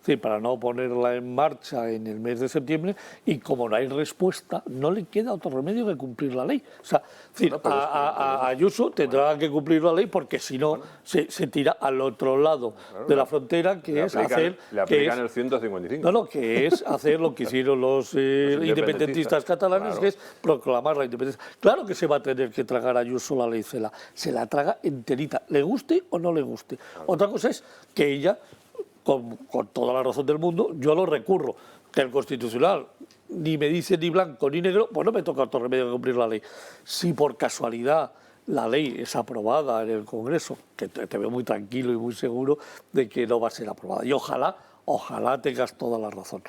sí, para no ponerla en marcha en el mes de septiembre, y como no hay respuesta, no le queda otro remedio que cumplir la ley. O sea, sí, a Ayuso tendrá que cumplir la ley, porque si no se tira al otro lado de la frontera, que es hacer... Le aplican el 155. No, que es hacer lo que hicieron los independentistas catalanes, que es proclamar la independencia. Claro que se va a tener que tragar a Ayuso la ley CELA, se la traga enterita, le guste o no le guste. Otra cosa es que ella, con toda la razón del mundo, yo lo recurro, que el Constitucional ni me dice ni blanco ni negro, pues no me toca otro remedio que cumplir la ley. Si por casualidad la ley es aprobada en el Congreso, que te veo muy tranquilo y muy seguro de que no va a ser aprobada, y ojalá tengas toda la razón.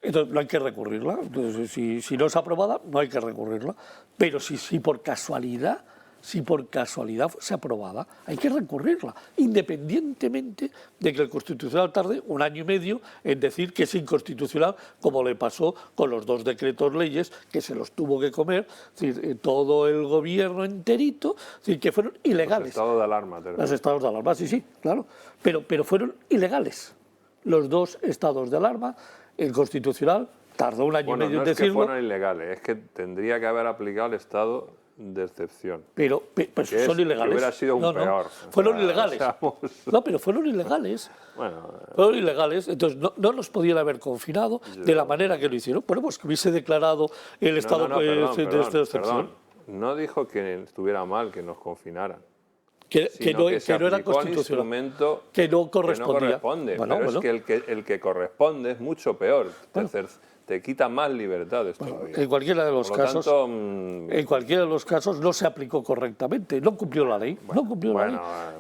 Entonces no hay que recurrirla. Entonces, si no es aprobada, no hay que recurrirla. Pero si por casualidad fuese aprobada, hay que recurrirla, independientemente de que el Constitucional tarde 1 año y medio en decir que es inconstitucional, como le pasó con los 2 decretos leyes que se los tuvo que comer, es decir, todo el gobierno enterito, es decir, que fueron ilegales. Los estados de alarma. Los estados de alarma, sí, claro. Pero fueron ilegales. Los 2 estados de alarma, el Constitucional tardó 1 año y medio en decirlo. No es que fueron ilegales, es que tendría que haber aplicado el estado de excepción. Pero son ilegales. Que hubiera sido un peor. Fueron ilegales. No, pero fueron ilegales. Fueron ilegales. Entonces no nos podían haber confinado de la manera que lo hicieron. Bueno, pues que hubiese declarado el estado de excepción. No dijo que estuviera mal que nos confinaran. Que no era constitucional. Que no correspondía. Es que el que corresponde es mucho peor. Te quita más libertades todavía. En cualquiera de los casos, no se aplicó correctamente, no cumplió la ley,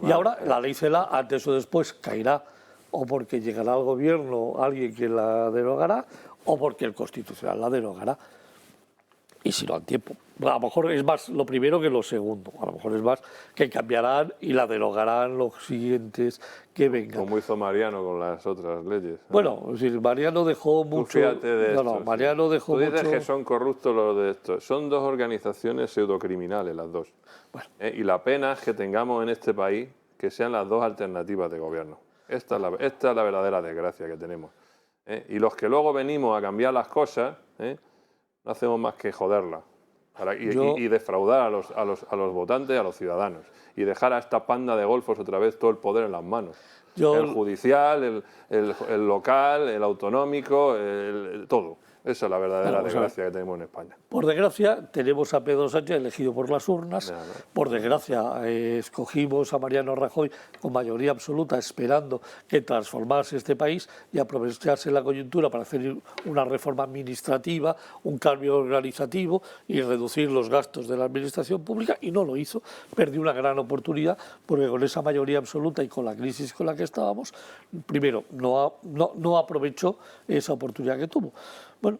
y ahora la ley CELA antes o después caerá, o porque llegará al gobierno alguien que la derogará, o porque el Constitucional la derogará. Y si no, al tiempo. A lo mejor es más lo primero que lo segundo. A lo mejor es más que cambiarán y la derogarán los siguientes que vengan. Como hizo Mariano con las otras leyes. Bueno, es decir, Mariano dejó mucho... Fíjate de esto. Mariano dejó mucho... Tú dices que son corruptos los de estos. Son 2 organizaciones pseudocriminales las 2. Bueno. Y la pena es que tengamos en este país que sean las 2 alternativas de gobierno. Esta es la verdadera desgracia que tenemos. Y los que luego venimos a cambiar las cosas... no hacemos más que joderla y defraudar a los votantes y a los ciudadanos y dejar a esta panda de golfos otra vez todo el poder en las manos. El judicial, el local, el autonómico, todo. Esa es la verdadera desgracia que tenemos en España. Por desgracia, tenemos a Pedro Sánchez elegido por las urnas. Por desgracia, escogimos a Mariano Rajoy con mayoría absoluta, esperando que transformase este país y aprovecharse la coyuntura para hacer una reforma administrativa, un cambio organizativo y reducir los gastos de la administración pública, y no lo hizo. Perdió una gran oportunidad porque con esa mayoría absoluta y con la crisis con la que estábamos, primero, no aprovechó esa oportunidad que tuvo. Bueno,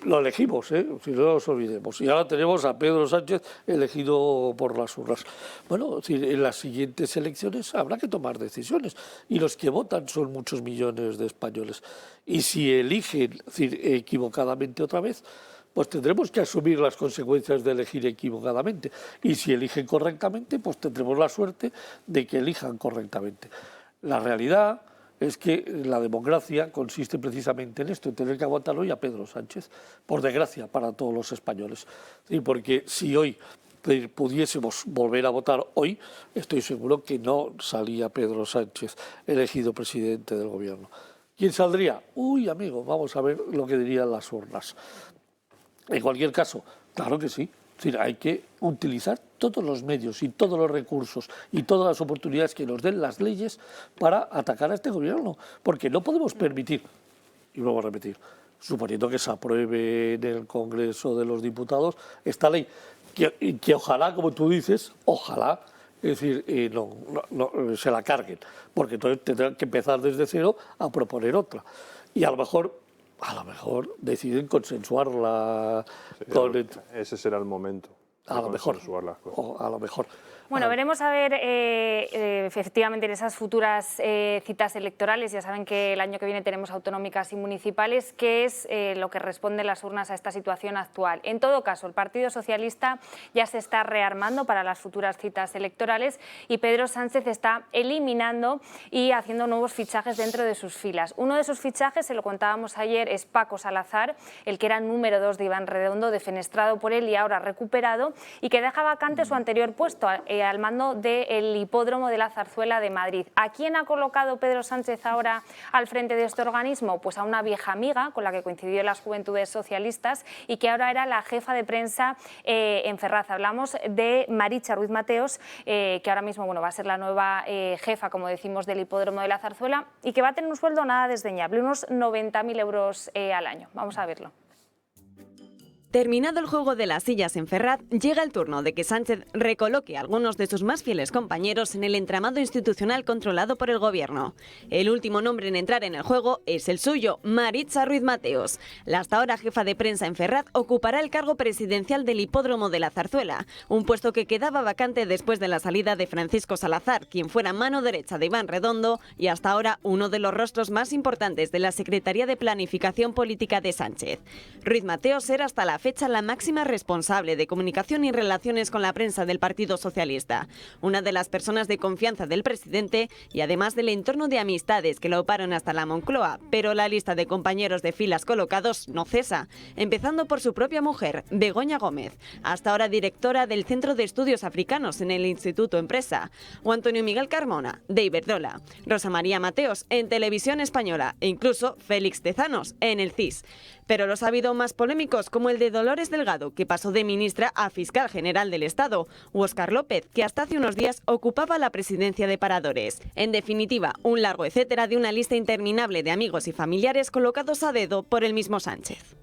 lo elegimos, si no nos olvidemos. Y ahora tenemos a Pedro Sánchez elegido por las urnas. Bueno, en las siguientes elecciones habrá que tomar decisiones. Y los que votan son muchos millones de españoles. Y si eligen equivocadamente otra vez, pues tendremos que asumir las consecuencias de elegir equivocadamente. Y si eligen correctamente, pues tendremos la suerte de que elijan correctamente. La realidad es que la democracia consiste precisamente en esto, en tener que aguantar hoy a Pedro Sánchez, por desgracia para todos los españoles. ¿Sí? Porque si hoy pudiésemos volver a votar hoy, estoy seguro que no salía Pedro Sánchez elegido presidente del gobierno. ¿Quién saldría? Uy, amigo, vamos a ver lo que dirían las urnas. En cualquier caso, claro que sí. Es decir, hay que utilizar todos los medios y todos los recursos y todas las oportunidades que nos den las leyes para atacar a este gobierno, porque no podemos permitir, y vuelvo a repetir, suponiendo que se apruebe en el Congreso de los Diputados esta ley, que ojalá, como tú dices, ojalá, es decir, se la carguen, porque entonces tendrán que empezar desde cero a proponer otra. Y a lo mejor deciden consensuarla. Ese será el momento. A lo mejor. Bueno, veremos a ver efectivamente en esas futuras citas electorales, ya saben que el año que viene tenemos autonómicas y municipales, qué es lo que responden las urnas a esta situación actual. En todo caso, el Partido Socialista ya se está rearmando para las futuras citas electorales y Pedro Sánchez está eliminando y haciendo nuevos fichajes dentro de sus filas. Uno de esos fichajes, se lo contábamos ayer, es Paco Salazar, el que era número 2 de Iván Redondo, defenestrado por él y ahora recuperado, y que deja vacante su anterior puesto al mando del Hipódromo de la Zarzuela de Madrid. ¿A quién ha colocado Pedro Sánchez ahora al frente de este organismo? Pues a una vieja amiga con la que coincidió en las Juventudes Socialistas y que ahora era la jefa de prensa en Ferraz. Hablamos de Maritza Ruiz Mateos, que ahora mismo va a ser la nueva jefa, como decimos, del Hipódromo de la Zarzuela y que va a tener un sueldo nada desdeñable, unos 90.000 euros al año. Vamos a verlo. Terminado el juego de las sillas en Ferraz, llega el turno de que Sánchez recoloque a algunos de sus más fieles compañeros en el entramado institucional controlado por el Gobierno. El último nombre en entrar en el juego es el suyo, Maritza Ruiz Mateos. La hasta ahora jefa de prensa en Ferraz ocupará el cargo presidencial del Hipódromo de la Zarzuela, un puesto que quedaba vacante después de la salida de Francisco Salazar, quien fuera mano derecha de Iván Redondo y hasta ahora uno de los rostros más importantes de la Secretaría de Planificación Política de Sánchez. Ruiz Mateos era hasta la fecha la máxima responsable de comunicación y relaciones con la prensa del Partido Socialista, una de las personas de confianza del presidente y además del entorno de amistades que lo oparon hasta la Moncloa, pero la lista de compañeros de filas colocados no cesa, empezando por su propia mujer, Begoña Gómez, hasta ahora directora del Centro de Estudios Africanos en el Instituto Empresa, o Antonio Miguel Carmona, de Iberdrola, Rosa María Mateos en Televisión Española e incluso Félix Tezanos en el CIS. Pero los ha habido más polémicos, como el de Dolores Delgado, que pasó de ministra a fiscal general del Estado, o Óscar López, que hasta hace unos días ocupaba la presidencia de Paradores. En definitiva, un largo etcétera de una lista interminable de amigos y familiares colocados a dedo por el mismo Sánchez.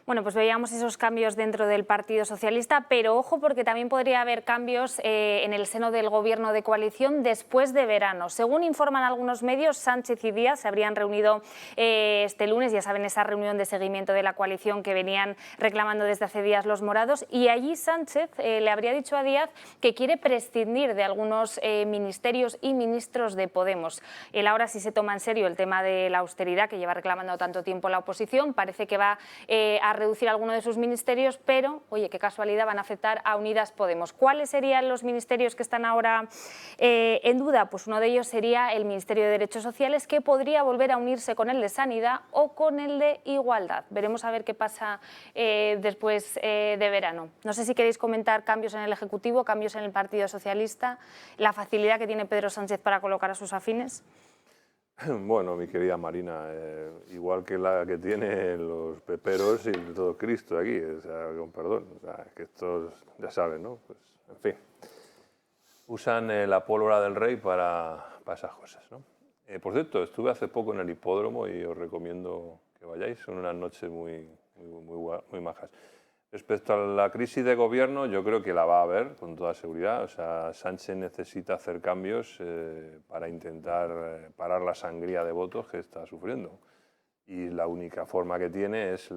Bueno, pues veíamos esos cambios dentro del Partido Socialista, pero ojo porque también podría haber cambios en el seno del Gobierno de coalición después de verano. Según informan algunos medios, Sánchez y Díaz se habrían reunido este lunes, ya saben, esa reunión de seguimiento de la coalición que venían reclamando desde hace días los morados, y allí Sánchez le habría dicho a Díaz que quiere prescindir de algunos ministerios y ministros de Podemos. Él ahora sí se toma en serio el tema de la austeridad que lleva reclamando tanto tiempo la oposición, parece que va a reducir alguno de sus ministerios, pero, oye, qué casualidad, van a afectar a Unidas Podemos. ¿Cuáles serían los ministerios que están ahora en duda? Pues uno de ellos sería el Ministerio de Derechos Sociales, que podría volver a unirse con el de Sanidad o con el de Igualdad. Veremos a ver qué pasa después de verano. No sé si queréis comentar cambios en el Ejecutivo, cambios en el Partido Socialista, la facilidad que tiene Pedro Sánchez para colocar a sus afines. Bueno, mi querida Marina, igual que la que tienen los peperos y todo Cristo aquí, o sea, con perdón, o sea, que estos ya saben, ¿no? Pues, en fin, usan la pólvora del rey para esas cosas, ¿no? Por cierto, estuve hace poco en el hipódromo y os recomiendo que vayáis, son unas noches muy majas. Respecto a la crisis de gobierno, yo creo que la va a haber con toda seguridad. O sea, Sánchez necesita hacer cambios para intentar parar la sangría de votos que está sufriendo. Y la única forma que tiene es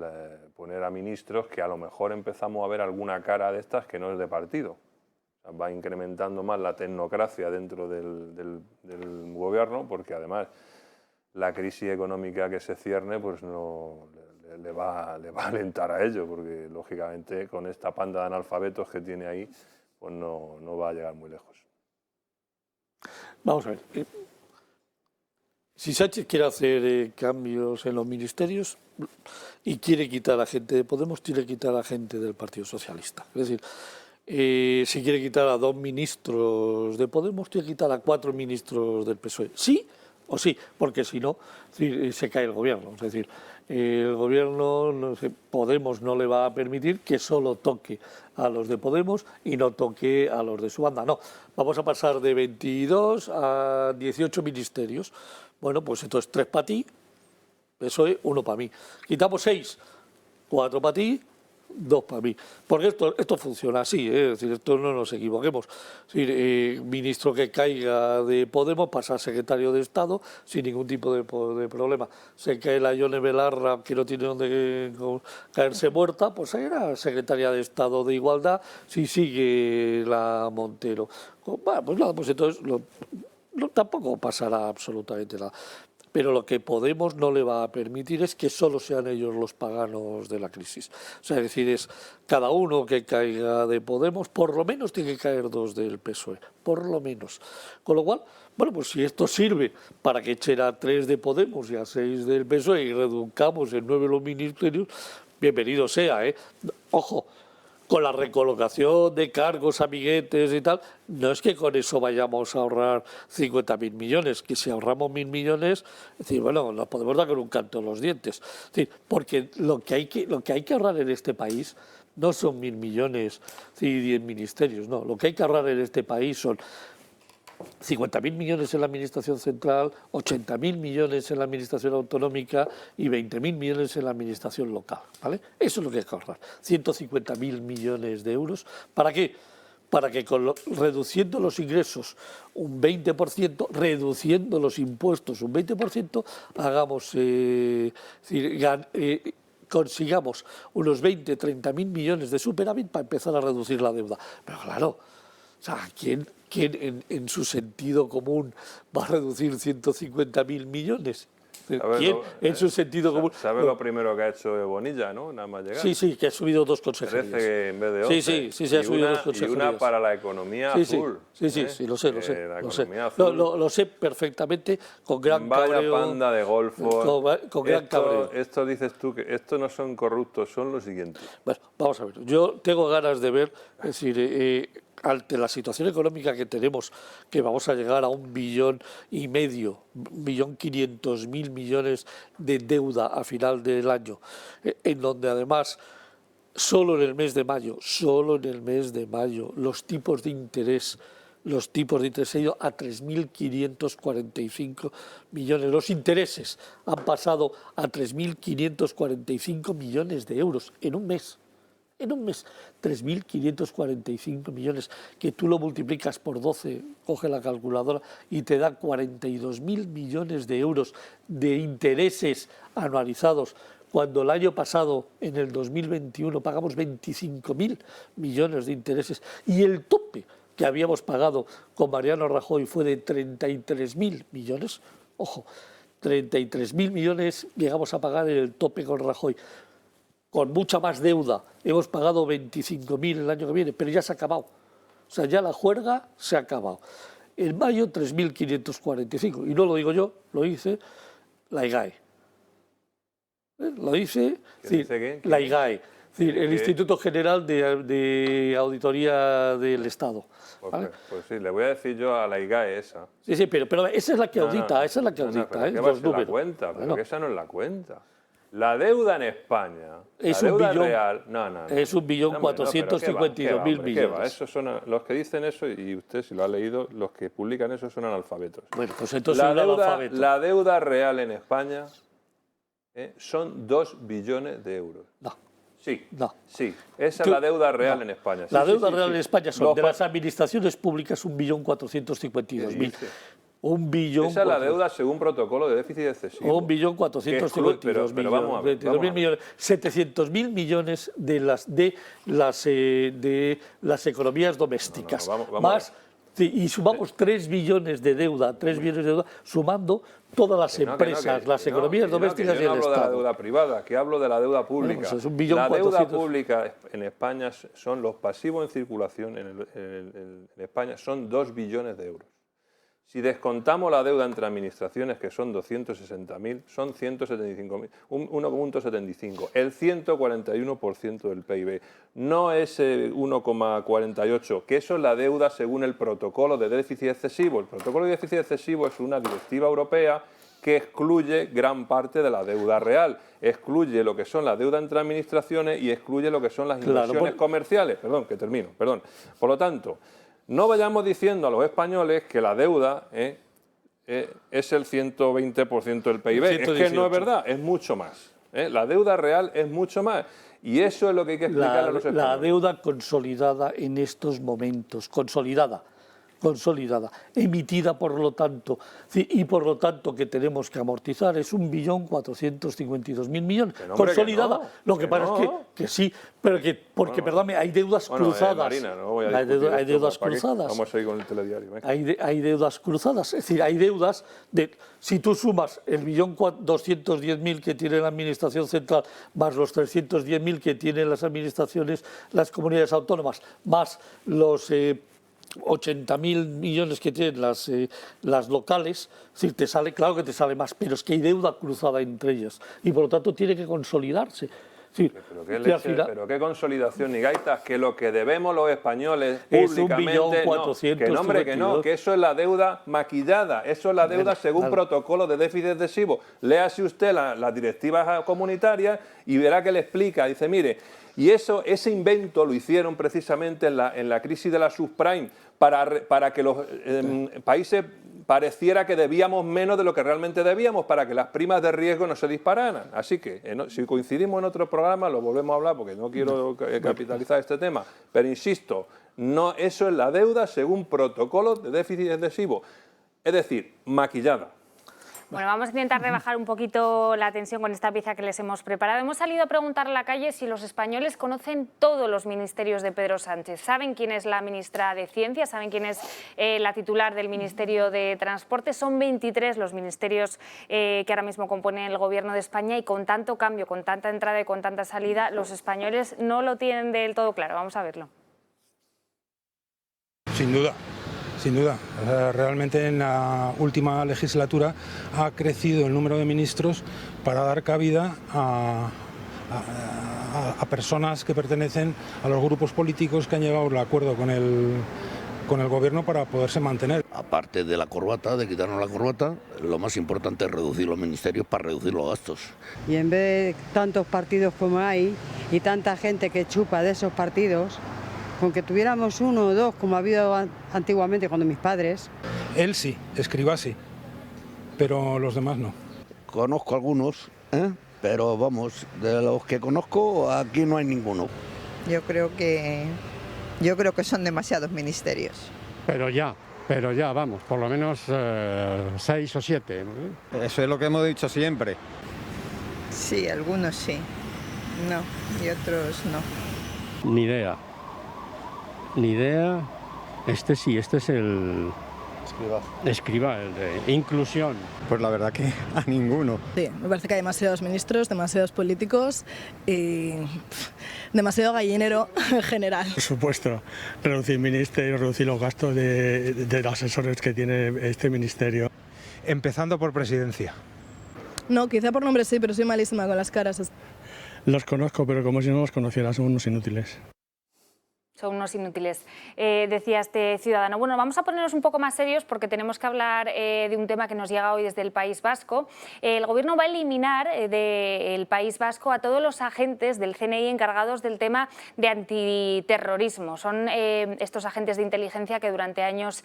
poner a ministros que a lo mejor empezamos a ver alguna cara de estas que no es de partido. O sea, va incrementando más la tecnocracia dentro del gobierno, porque además la crisis económica que se cierne pues no le va a alentar a ello, porque lógicamente con esta panda de analfabetos que tiene ahí pues no va a llegar muy lejos. Vamos a ver. Si Sánchez quiere hacer cambios en los ministerios y quiere quitar a gente de Podemos, tiene que quitar a gente del Partido Socialista. Es decir, si quiere quitar a 2 ministros de Podemos, tiene que quitar a 4 ministros del PSOE. ¿Sí o sí? Porque si no, se cae el gobierno. Es decir, el gobierno, Podemos no le va a permitir que solo toque a los de Podemos y no toque a los de su banda. No, vamos a pasar de 22 a 18 ministerios. Bueno, pues entonces 3 para ti, PSOE, 1 para mí. Quitamos 6, 4 para ti, 2 para mí. Porque esto funciona así, es decir, esto no nos equivoquemos. Es decir, ministro que caiga de Podemos pasa a secretario de Estado sin ningún tipo de problema. Se cae la Ione Belarra, que no tiene donde caerse muerta, pues era secretaria de Estado de Igualdad si sigue la Montero. Bueno, pues nada, pues entonces tampoco pasará absolutamente nada. Pero lo que Podemos no le va a permitir es que solo sean ellos los paganos de la crisis. O sea, es decir, es cada uno que caiga de Podemos, por lo menos tiene que caer 2 del PSOE, por lo menos. Con lo cual, bueno, pues si esto sirve para que echen a 3 de Podemos y a 6 del PSOE y reduzcamos en 9 los ministerios, bienvenido sea, ¿eh? Ojo, con la recolocación de cargos, amiguetes y tal, no es que con eso vayamos a ahorrar 50.000 millones, que si ahorramos 1.000 millones, es decir, bueno, nos podemos dar con un canto en los dientes. Es decir, porque lo que hay que ahorrar en este país no son 1.000 millones y 10 ministerios, no, lo que hay que ahorrar en este país son 50.000 millones en la administración central, 80.000 millones en la administración autonómica y 20.000 millones en la administración local, ¿vale? Eso es lo que hay que ahorrar, 150.000 millones de euros. ¿Para qué? Para que reduciendo los ingresos un 20%, reduciendo los impuestos un 20%, hagamos, consigamos unos 20-30.000 millones de superávit para empezar a reducir la deuda. Pero claro, o sea, ¿quién en su sentido común va a reducir 150.000 millones? ¿Quién en su sentido común? ¿Sabes lo primero que ha hecho Bonilla, no? Nada más llegar. Sí, que ha subido 2 consejerías. 13 en vez de 11. Sí, ha subido 2 consejerías. Y una para la economía azul. Sí, lo sé. Lo sé perfectamente, con gran Vaya cabreo. panda de golfos. Con gran cabreo. Esto dices tú, que estos no son corruptos, son los siguientes. Bueno, vamos a ver. Yo tengo ganas de ver, es decir, ante la situación económica que tenemos, que vamos a llegar a 1,5 billones, 1.500.000 millones de deuda a final del año, en donde además solo en el mes de mayo, los tipos de interés han ido a 3.545 millones. Los intereses han pasado a 3.545 millones de euros en un mes. En un mes, 3.545 millones, que tú lo multiplicas por 12, coge la calculadora y te da 42.000 millones de euros de intereses anualizados, cuando el año pasado, en el 2021, pagamos 25.000 millones de intereses y el tope que habíamos pagado con Mariano Rajoy fue de 33.000 millones. Ojo, 33.000 millones llegamos a pagar en el tope con Rajoy. Con mucha más deuda, hemos pagado 25.000 el año que viene, pero ya se ha acabado. O sea, ya la juerga se ha acabado. En mayo, 3.545. Y no lo digo yo, lo dice la IGAE. Lo dice la IGAE, es decir, el Instituto General de Auditoría del Estado. ¿Vale? Pues sí, le voy a decir yo a la IGAE esa. Sí, pero esa es la que audita, esa es la que audita. ¿Qué va a ser la cuenta? Pero que esa no es la cuenta. La deuda en España, es la deuda real, es 1.452.000 millones. Esos son los que dicen eso, y usted si lo ha leído, los que publican eso son analfabetos. Bueno, pues entonces la deuda real en España son 2 billones de euros. No. Sí, no. Sí, esa es la deuda real en España. La deuda real en España son de las administraciones públicas 1.452.000. 1 billón. Esa es la deuda según protocolo de déficit excesivo. 1.452.000 millones. 700.000 millones de las economías domésticas. Vamos y sumamos 3 billones de deuda, sumando todas las empresas, las economías domésticas y el Estado. No hablo de la deuda privada, que hablo de la deuda pública. Bueno, pues la deuda pública en España son los pasivos en circulación en España son 2 billones de euros. Si descontamos la deuda entre administraciones, que son 260.000, son 175.000, 1,75, el 141% del PIB. No es 1,48, que eso es la deuda según el protocolo de déficit excesivo. El protocolo de déficit excesivo es una directiva europea que excluye gran parte de la deuda real. Excluye lo que son la deuda entre administraciones y excluye lo que son las inversiones comerciales. Perdón, que termino. Por lo tanto, no vayamos diciendo a los españoles que la deuda es el 120% del PIB. 118. Es que no es verdad, es mucho más. La deuda real es mucho más. Y eso es lo que hay que explicar a los españoles. La deuda consolidada en estos momentos, consolidada, emitida por lo tanto, y por lo tanto que tenemos que amortizar, es 1.452.000 millones, consolidada. Lo que pasa es que sí, pero que, porque, perdóname, hay deudas cruzadas. Marina, no voy a hay deudas cruzadas. Vamos a ir con el telediario. Hay deudas cruzadas, es decir, hay deudas de, si tú sumas el 1.210.000 que tiene la Administración Central, más los 310.000 que tienen las administraciones, las comunidades autónomas, más los 80.000 millones que tienen las locales, es decir, te sale, claro que te sale más, pero es que hay deuda cruzada entre ellas y por lo tanto tiene que consolidarse. Sí, pero qué consolidación ni gaitas, que lo que debemos los españoles públicamente, que eso es la deuda maquillada, eso es la deuda según protocolo de déficit excesivo. Léase usted las directivas comunitarias y verá que le explica, dice, mire, y ese invento lo hicieron precisamente en la crisis de la subprime para que los países pareciera que debíamos menos de lo que realmente debíamos, para que las primas de riesgo no se dispararan. Así que si coincidimos en otro programa lo volvemos a hablar porque no quiero capitalizar este tema, pero insisto, no, eso es la deuda según protocolo de déficit excesivo, es decir, maquillada. Bueno, vamos a intentar rebajar un poquito la tensión con esta pieza que les hemos preparado. Hemos salido a preguntar a la calle si los españoles conocen todos los ministerios de Pedro Sánchez. ¿Saben quién es la ministra de Ciencia? ¿Saben quién es la titular del Ministerio de Transporte? Son 23 los ministerios que ahora mismo componen el Gobierno de España y con tanto cambio, con tanta entrada y con tanta salida, los españoles no lo tienen del todo claro. Vamos a verlo. Sin duda. Sin duda, realmente en la última legislatura ha crecido el número de ministros para dar cabida a personas que pertenecen a los grupos políticos que han llegado al acuerdo con el gobierno para poderse mantener. Aparte de la corbata, de quitarnos la corbata, lo más importante es reducir los ministerios para reducir los gastos. Y en vez de tantos partidos como hay y tanta gente que chupa de esos partidos, con que tuviéramos uno o dos, como ha habido antiguamente cuando mis padres. Él sí, Escrivá sí, pero los demás no. Conozco algunos, pero vamos, de los que conozco, aquí no hay ninguno. Yo creo que son demasiados ministerios. Pero ya, vamos, por lo menos 6 o 7. Eso es lo que hemos dicho siempre. Sí, algunos sí, no, y otros no. Ni idea, este es el Escrivá, el de inclusión. Pues la verdad que a ninguno. Sí, me parece que hay demasiados ministros, demasiados políticos y demasiado gallinero en general. Por supuesto, reducir ministerios, reducir los gastos de los asesores que tiene este ministerio. Empezando por presidencia. No, quizá por nombre sí, pero soy malísima con las caras. Los conozco, pero como si no los conociera, son unos inútiles. Son unos inútiles, decía este ciudadano. Bueno, vamos a ponernos un poco más serios porque tenemos que hablar de un tema que nos llega hoy desde el País Vasco. El Gobierno va a eliminar del País Vasco a todos los agentes del CNI encargados del tema de antiterrorismo. Son estos agentes de inteligencia que durante años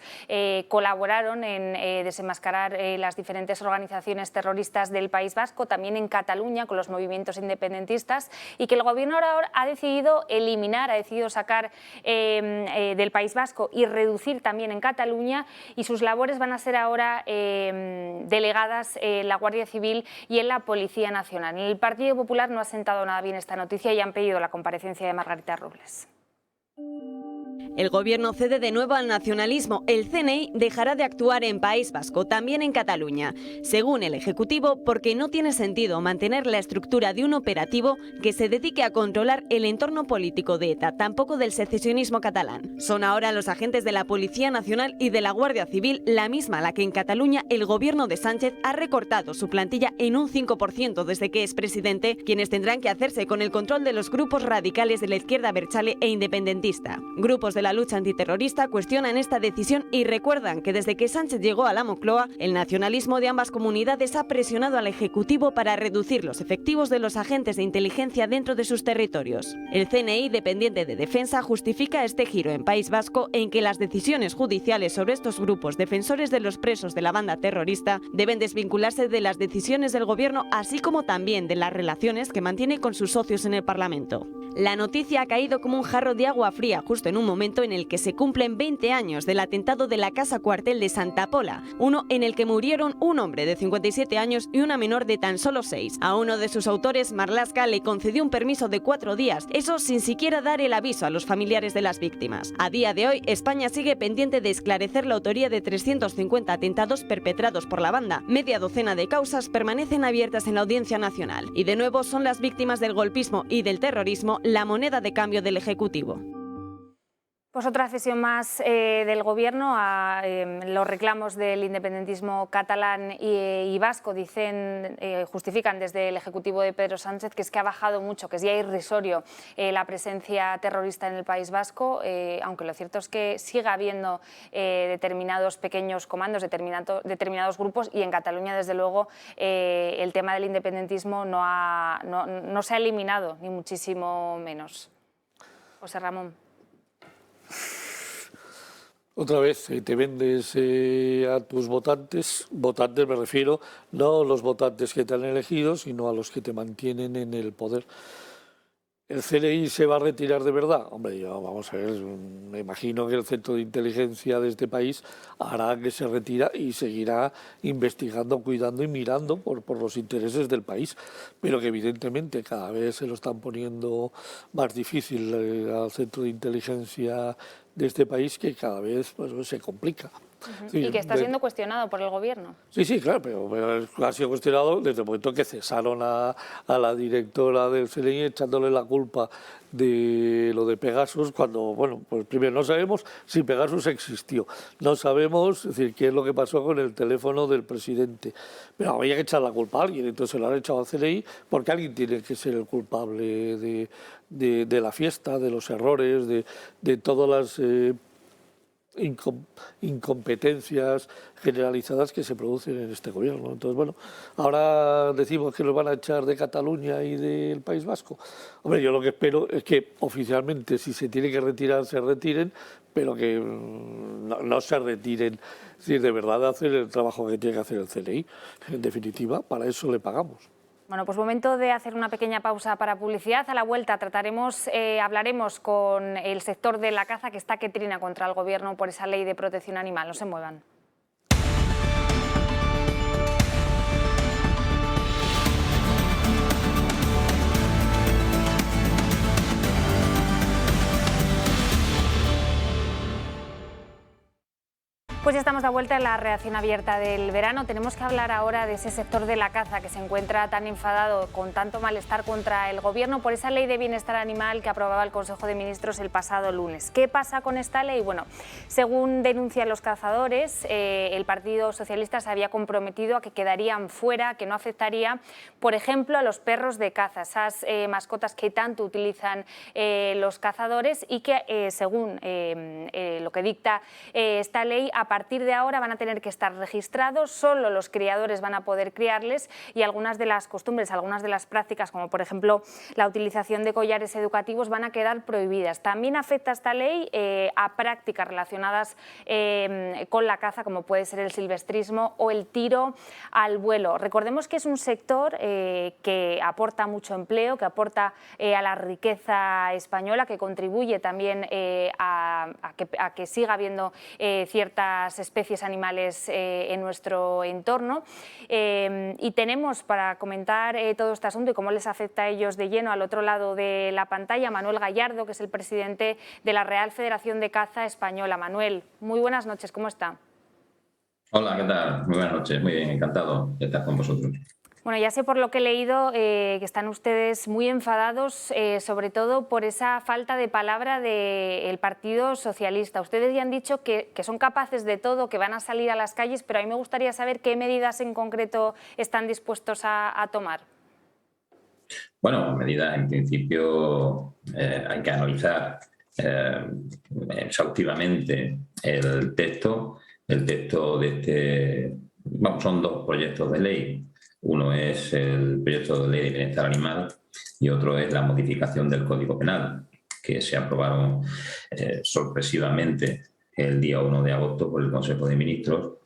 colaboraron en desenmascarar las diferentes organizaciones terroristas del País Vasco, también en Cataluña con los movimientos independentistas, y que el Gobierno ahora ha decidido eliminar, ha decidido sacar del País Vasco y reducir también en Cataluña, y sus labores van a ser ahora delegadas en la Guardia Civil y en la Policía Nacional. En el Partido Popular no ha sentado nada bien esta noticia y han pedido la comparecencia de Margarita Robles. El Gobierno cede de nuevo al nacionalismo. El CNI dejará de actuar en País Vasco, también en Cataluña. Según el Ejecutivo, porque no tiene sentido mantener la estructura de un operativo que se dedique a controlar el entorno político de ETA, tampoco del secesionismo catalán. Son ahora los agentes de la Policía Nacional y de la Guardia Civil, la misma a la que en Cataluña el Gobierno de Sánchez ha recortado su plantilla en un 5% desde que es presidente, quienes tendrán que hacerse con el control de los grupos radicales de la izquierda abertzale e independentista. Grupos de de la lucha antiterrorista cuestionan esta decisión y recuerdan que desde que Sánchez llegó a la Moncloa, el nacionalismo de ambas comunidades ha presionado al Ejecutivo para reducir los efectivos de los agentes de inteligencia dentro de sus territorios. El CNI, dependiente de Defensa, justifica este giro en País Vasco en que las decisiones judiciales sobre estos grupos defensores de los presos de la banda terrorista deben desvincularse de las decisiones del Gobierno, así como también de las relaciones que mantiene con sus socios en el Parlamento. La noticia ha caído como un jarro de agua fría justo en un momento en el que se cumplen 20 años del atentado de la Casa Cuartel de Santa Pola, uno en el que murieron un hombre de 57 años y una menor de tan solo 6. A uno de sus autores, Marlaska, le concedió un permiso de 4 días, eso sin siquiera dar el aviso a los familiares de las víctimas. A día de hoy, España sigue pendiente de esclarecer la autoría de 350 atentados perpetrados por la banda. Media docena de causas permanecen abiertas en la Audiencia Nacional. Y de nuevo son las víctimas del golpismo y del terrorismo la moneda de cambio del Ejecutivo. Pues otra cesión más del Gobierno a los reclamos del independentismo catalán y vasco. Dicen, justifican desde el Ejecutivo de Pedro Sánchez que es que ha bajado mucho, que es ya irrisorio la presencia terrorista en el País Vasco, aunque lo cierto es que sigue habiendo determinados pequeños comandos, determinados grupos, y en Cataluña, desde luego, el tema del independentismo no se ha eliminado, ni muchísimo menos. José Ramón. Otra vez te vendes a tus votantes me refiero no a los votantes que te han elegido, sino a los que te mantienen en el poder. ¿El CNI se va a retirar de verdad? Hombre, vamos a ver, me imagino que el Centro de Inteligencia de este país hará que se retira y seguirá investigando, cuidando y mirando por los intereses del país, pero que evidentemente cada vez se lo están poniendo más difícil al Centro de Inteligencia de este país, que cada vez pues, se complica. Sí, y que está siendo cuestionado por el Gobierno. Sí, claro, pero ha sido cuestionado desde el momento que cesaron a la directora del CNI echándole la culpa de lo de Pegasus, cuando, bueno, pues primero no sabemos si Pegasus existió, no sabemos, es decir, qué es lo que pasó con el teléfono del presidente, pero había que echar la culpa a alguien, entonces se lo han echado al CNI porque alguien tiene que ser el culpable de la fiesta, de los errores, de todas las incompetencias generalizadas que se producen en este gobierno. Entonces, bueno, ahora decimos que los van a echar de Cataluña y del País Vasco. Hombre, yo lo que espero es que oficialmente, si se tiene que retirar, se retiren, pero que no se retiren, es decir, de verdad hacer el trabajo que tiene que hacer el CNI. En definitiva, para eso le pagamos. Bueno, pues momento de hacer una pequeña pausa para publicidad. A la vuelta hablaremos con el sector de la caza, que está que trina contra el Gobierno por esa ley de protección animal. No se muevan. Pues ya estamos de vuelta en la reacción abierta del verano. Tenemos que hablar ahora de ese sector de la caza que se encuentra tan enfadado, con tanto malestar contra el Gobierno por esa ley de bienestar animal que aprobaba el Consejo de Ministros el pasado lunes. ¿Qué pasa con esta ley? Bueno, según denuncian los cazadores, el Partido Socialista se había comprometido a que quedarían fuera, que no afectaría, por ejemplo, a los perros de caza, esas mascotas que tanto utilizan los cazadores y que, según lo que dicta esta ley, a partir de ahora van a tener que estar registrados, solo los criadores van a poder criarles y algunas de las costumbres, algunas de las prácticas, como por ejemplo la utilización de collares educativos, van a quedar prohibidas. También afecta esta ley a prácticas relacionadas con la caza, como puede ser el silvestrismo o el tiro al vuelo. Recordemos que es un sector que aporta mucho empleo, que aporta a la riqueza española, que contribuye también a que siga habiendo ciertas especies animales en nuestro entorno, y tenemos para comentar todo este asunto y cómo les afecta a ellos de lleno, al otro lado de la pantalla, Manuel Gallardo, que es el presidente de la Real Federación de Caza Española. Manuel, muy buenas noches, ¿cómo está? Hola, ¿qué tal? Muy buenas noches, muy bien, encantado de estar con vosotros. Bueno, ya sé por lo que he leído que están ustedes muy enfadados, sobre todo por esa falta de palabra del Partido Socialista. Ustedes ya han dicho que son capaces de todo, que van a salir a las calles, pero a mí me gustaría saber qué medidas en concreto están dispuestos a tomar. Bueno, medidas en principio hay que analizar exhaustivamente el texto. El texto de este... son dos proyectos de ley. Uno es el proyecto de ley de bienestar animal y otro es la modificación del Código Penal, que se aprobaron sorpresivamente el día 1 de agosto por el Consejo de Ministros,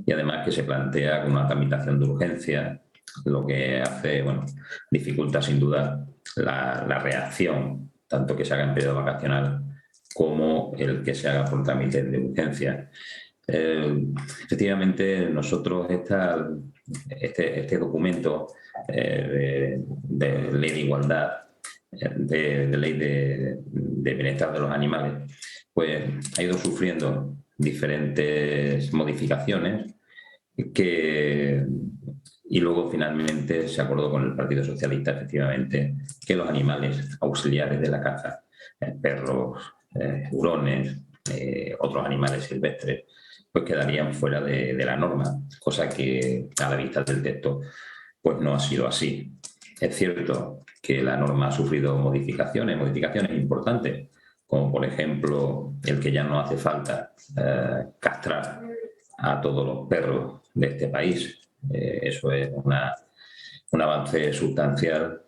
y además que se plantea con una tramitación de urgencia, lo que hace, dificulta sin duda la reacción, tanto que se haga en periodo vacacional como el que se haga por trámite de urgencia. Efectivamente, nosotros este documento de ley de igualdad, de ley de bienestar de los animales, pues ha ido sufriendo diferentes modificaciones y luego finalmente se acordó con el Partido Socialista, efectivamente, que los animales auxiliares de la caza, perros, hurones, otros animales silvestres, pues quedarían fuera de la norma, cosa que a la vista del texto pues no ha sido así. Es cierto que la norma ha sufrido modificaciones importantes, como por ejemplo el que ya no hace falta castrar a todos los perros de este país. Eso es un avance sustancial,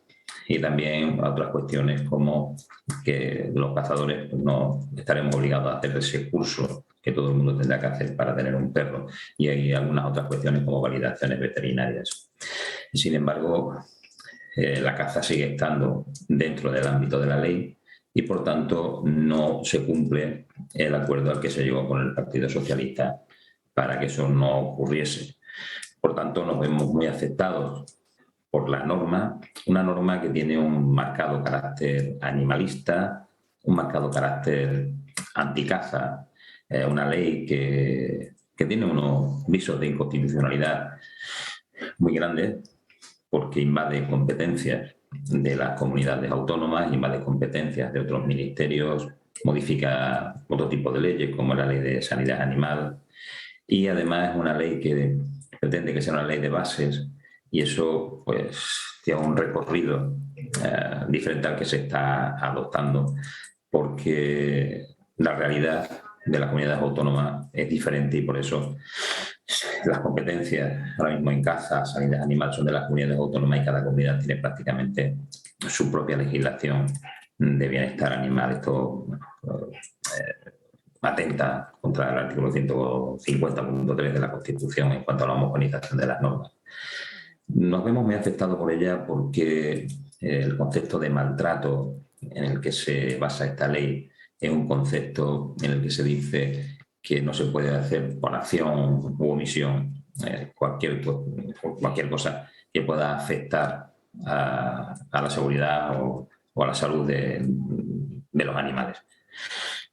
y también otras cuestiones como que los cazadores no estaremos obligados a hacer ese curso que todo el mundo tendrá que hacer para tener un perro, y hay algunas otras cuestiones como validaciones veterinarias. Sin embargo, la caza sigue estando dentro del ámbito de la ley y por tanto no se cumple el acuerdo al que se llegó con el Partido Socialista para que eso no ocurriese. Por tanto, nos vemos muy afectados por la norma, una norma que tiene un marcado carácter animalista, un marcado carácter anticaza, una ley que tiene unos visos de inconstitucionalidad muy grandes, porque invade competencias de las comunidades autónomas, invade competencias de otros ministerios, modifica otro tipo de leyes como la ley de sanidad animal, y además es una ley que pretende que sea una ley de bases, y eso pues tiene un recorrido diferente al que se está adoptando, porque la realidad de las comunidades autónomas es diferente, y por eso las competencias ahora mismo en caza, sanidad animal, son de las comunidades autónomas, y cada comunidad tiene prácticamente su propia legislación de bienestar animal. Esto atenta contra el artículo 150.3 de la Constitución en cuanto a la homogenización de las normas. Nos vemos muy afectados por ella porque el concepto de maltrato en el que se basa esta ley es un concepto en el que se dice que no se puede hacer por acción u omisión cualquier cosa que pueda afectar a la seguridad o a la salud de los animales.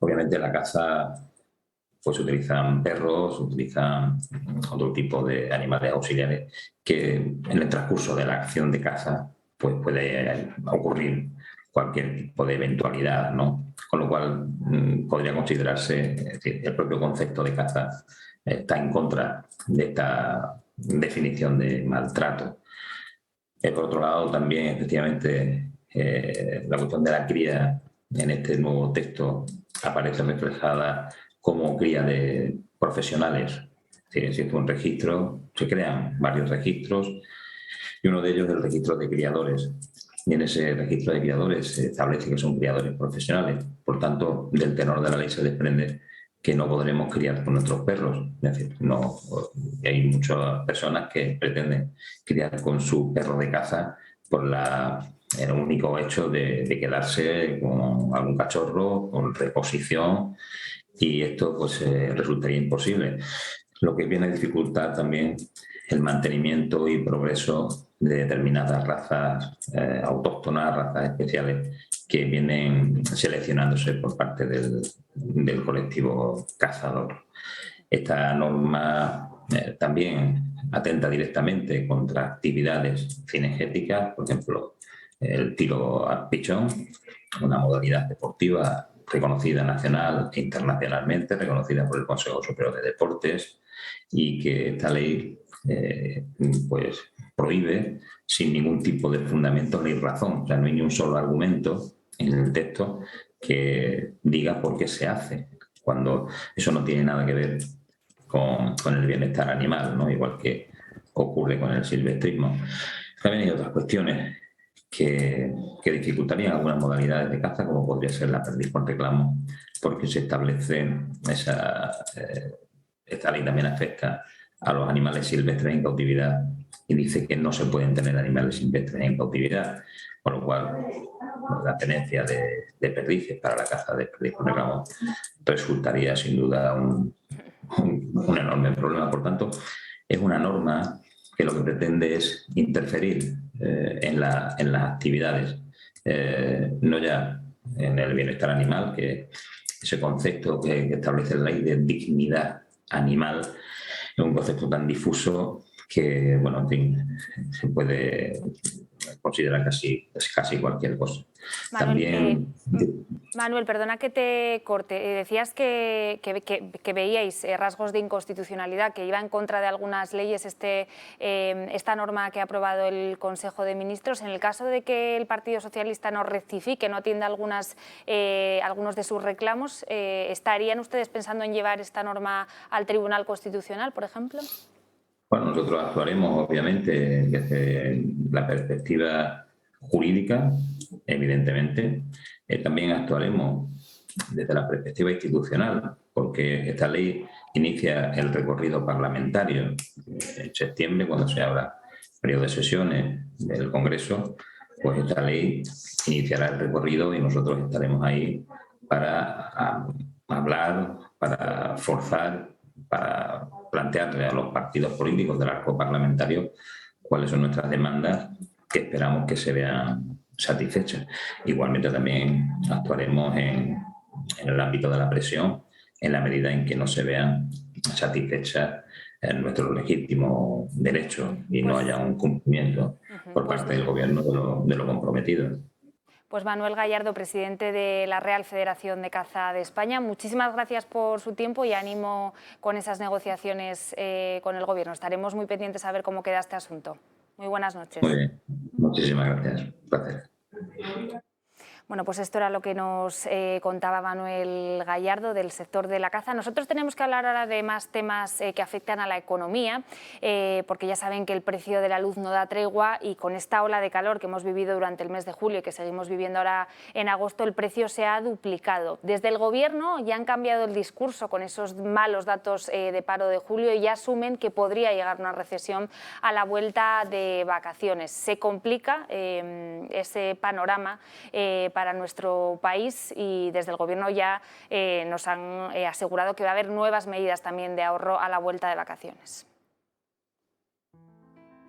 Obviamente en la caza pues se utilizan perros, se utilizan otro tipo de animales auxiliares que en el transcurso de la acción de caza pues puede ocurrir cualquier tipo de eventualidad, ¿no? Con lo cual podría considerarse, es decir, el propio concepto de caza está en contra de esta definición de maltrato. Por otro lado, también efectivamente la cuestión de la cría en este nuevo texto aparece reflejada como cría de profesionales. Es decir, existe un registro, se crean varios registros, y uno de ellos es el registro de criadores. Y en ese registro de criadores se establece que son criadores profesionales. Por tanto, del tenor de la ley se desprende que no podremos criar con nuestros perros. Es decir, no, hay muchas personas que pretenden criar con su perro de caza por el único hecho de quedarse con algún cachorro, con reposición, y esto pues resultaría imposible. Lo que viene a dificultar también el mantenimiento y progreso de determinadas razas autóctonas, razas especiales que vienen seleccionándose por parte del colectivo cazador. Esta norma también atenta directamente contra actividades cinegéticas, por ejemplo, el tiro al pichón, una modalidad deportiva reconocida nacional e internacionalmente, reconocida por el Consejo Superior de Deportes, y que esta ley pues prohíbe sin ningún tipo de fundamento ni razón. O sea, no hay ni un solo argumento en el texto que diga por qué se hace, cuando eso no tiene nada que ver con el bienestar animal, ¿no? Igual que ocurre con el silvestrismo. También hay otras cuestiones que dificultarían algunas modalidades de caza, como podría ser la perdiz por reclamo, porque se establece esta ley también afecta a los animales silvestres en cautividad y dice que no se pueden tener animales silvestres en cautividad, con lo cual la tenencia de perdices para la caza de perdiz por reclamo resultaría sin duda un enorme problema. Por tanto, es una norma que lo que pretende es interferir en las actividades, no ya en el bienestar animal, que ese concepto que establece la ley de dignidad animal es un concepto tan difuso que, bueno, en fin, se puede considerar casi cualquier cosa. Manuel, perdona que te corte. Decías que veíais rasgos de inconstitucionalidad, que iba en contra de algunas leyes esta norma que ha aprobado el Consejo de Ministros. En el caso de que el Partido Socialista no rectifique, no atienda algunos de sus reclamos, ¿estarían ustedes pensando en llevar esta norma al Tribunal Constitucional, por ejemplo? Bueno, nosotros actuaremos, obviamente, desde la perspectiva jurídica, evidentemente. También actuaremos desde la perspectiva institucional, porque esta ley inicia el recorrido parlamentario en septiembre, cuando se abra el periodo de sesiones del Congreso, pues esta ley iniciará el recorrido y nosotros estaremos ahí para hablar, para forzar, para plantearle a los partidos políticos del arco parlamentario cuáles son nuestras demandas que esperamos que se vean satisfechas. Igualmente también actuaremos en el ámbito de la presión en la medida en que no se vean satisfechas nuestros legítimos derechos y no haya un cumplimiento por parte del Gobierno de lo comprometido. Pues Manuel Gallardo, presidente de la Real Federación de Caza de España, muchísimas gracias por su tiempo y ánimo con esas negociaciones con el Gobierno. Estaremos muy pendientes a ver cómo queda este asunto. Muy buenas noches. Muy bien, muchísimas gracias. Gracias. Bueno, pues esto era lo que nos contaba Manuel Gallardo del sector de la caza. Nosotros tenemos que hablar ahora de más temas que afectan a la economía, porque ya saben que el precio de la luz no da tregua y con esta ola de calor que hemos vivido durante el mes de julio y que seguimos viviendo ahora en agosto, el precio se ha duplicado. Desde el Gobierno ya han cambiado el discurso con esos malos datos de paro de julio y ya asumen que podría llegar una recesión a la vuelta de vacaciones. Se complica ese panorama para nuestro país y desde el Gobierno ya nos han asegurado que va a haber nuevas medidas también de ahorro a la vuelta de vacaciones.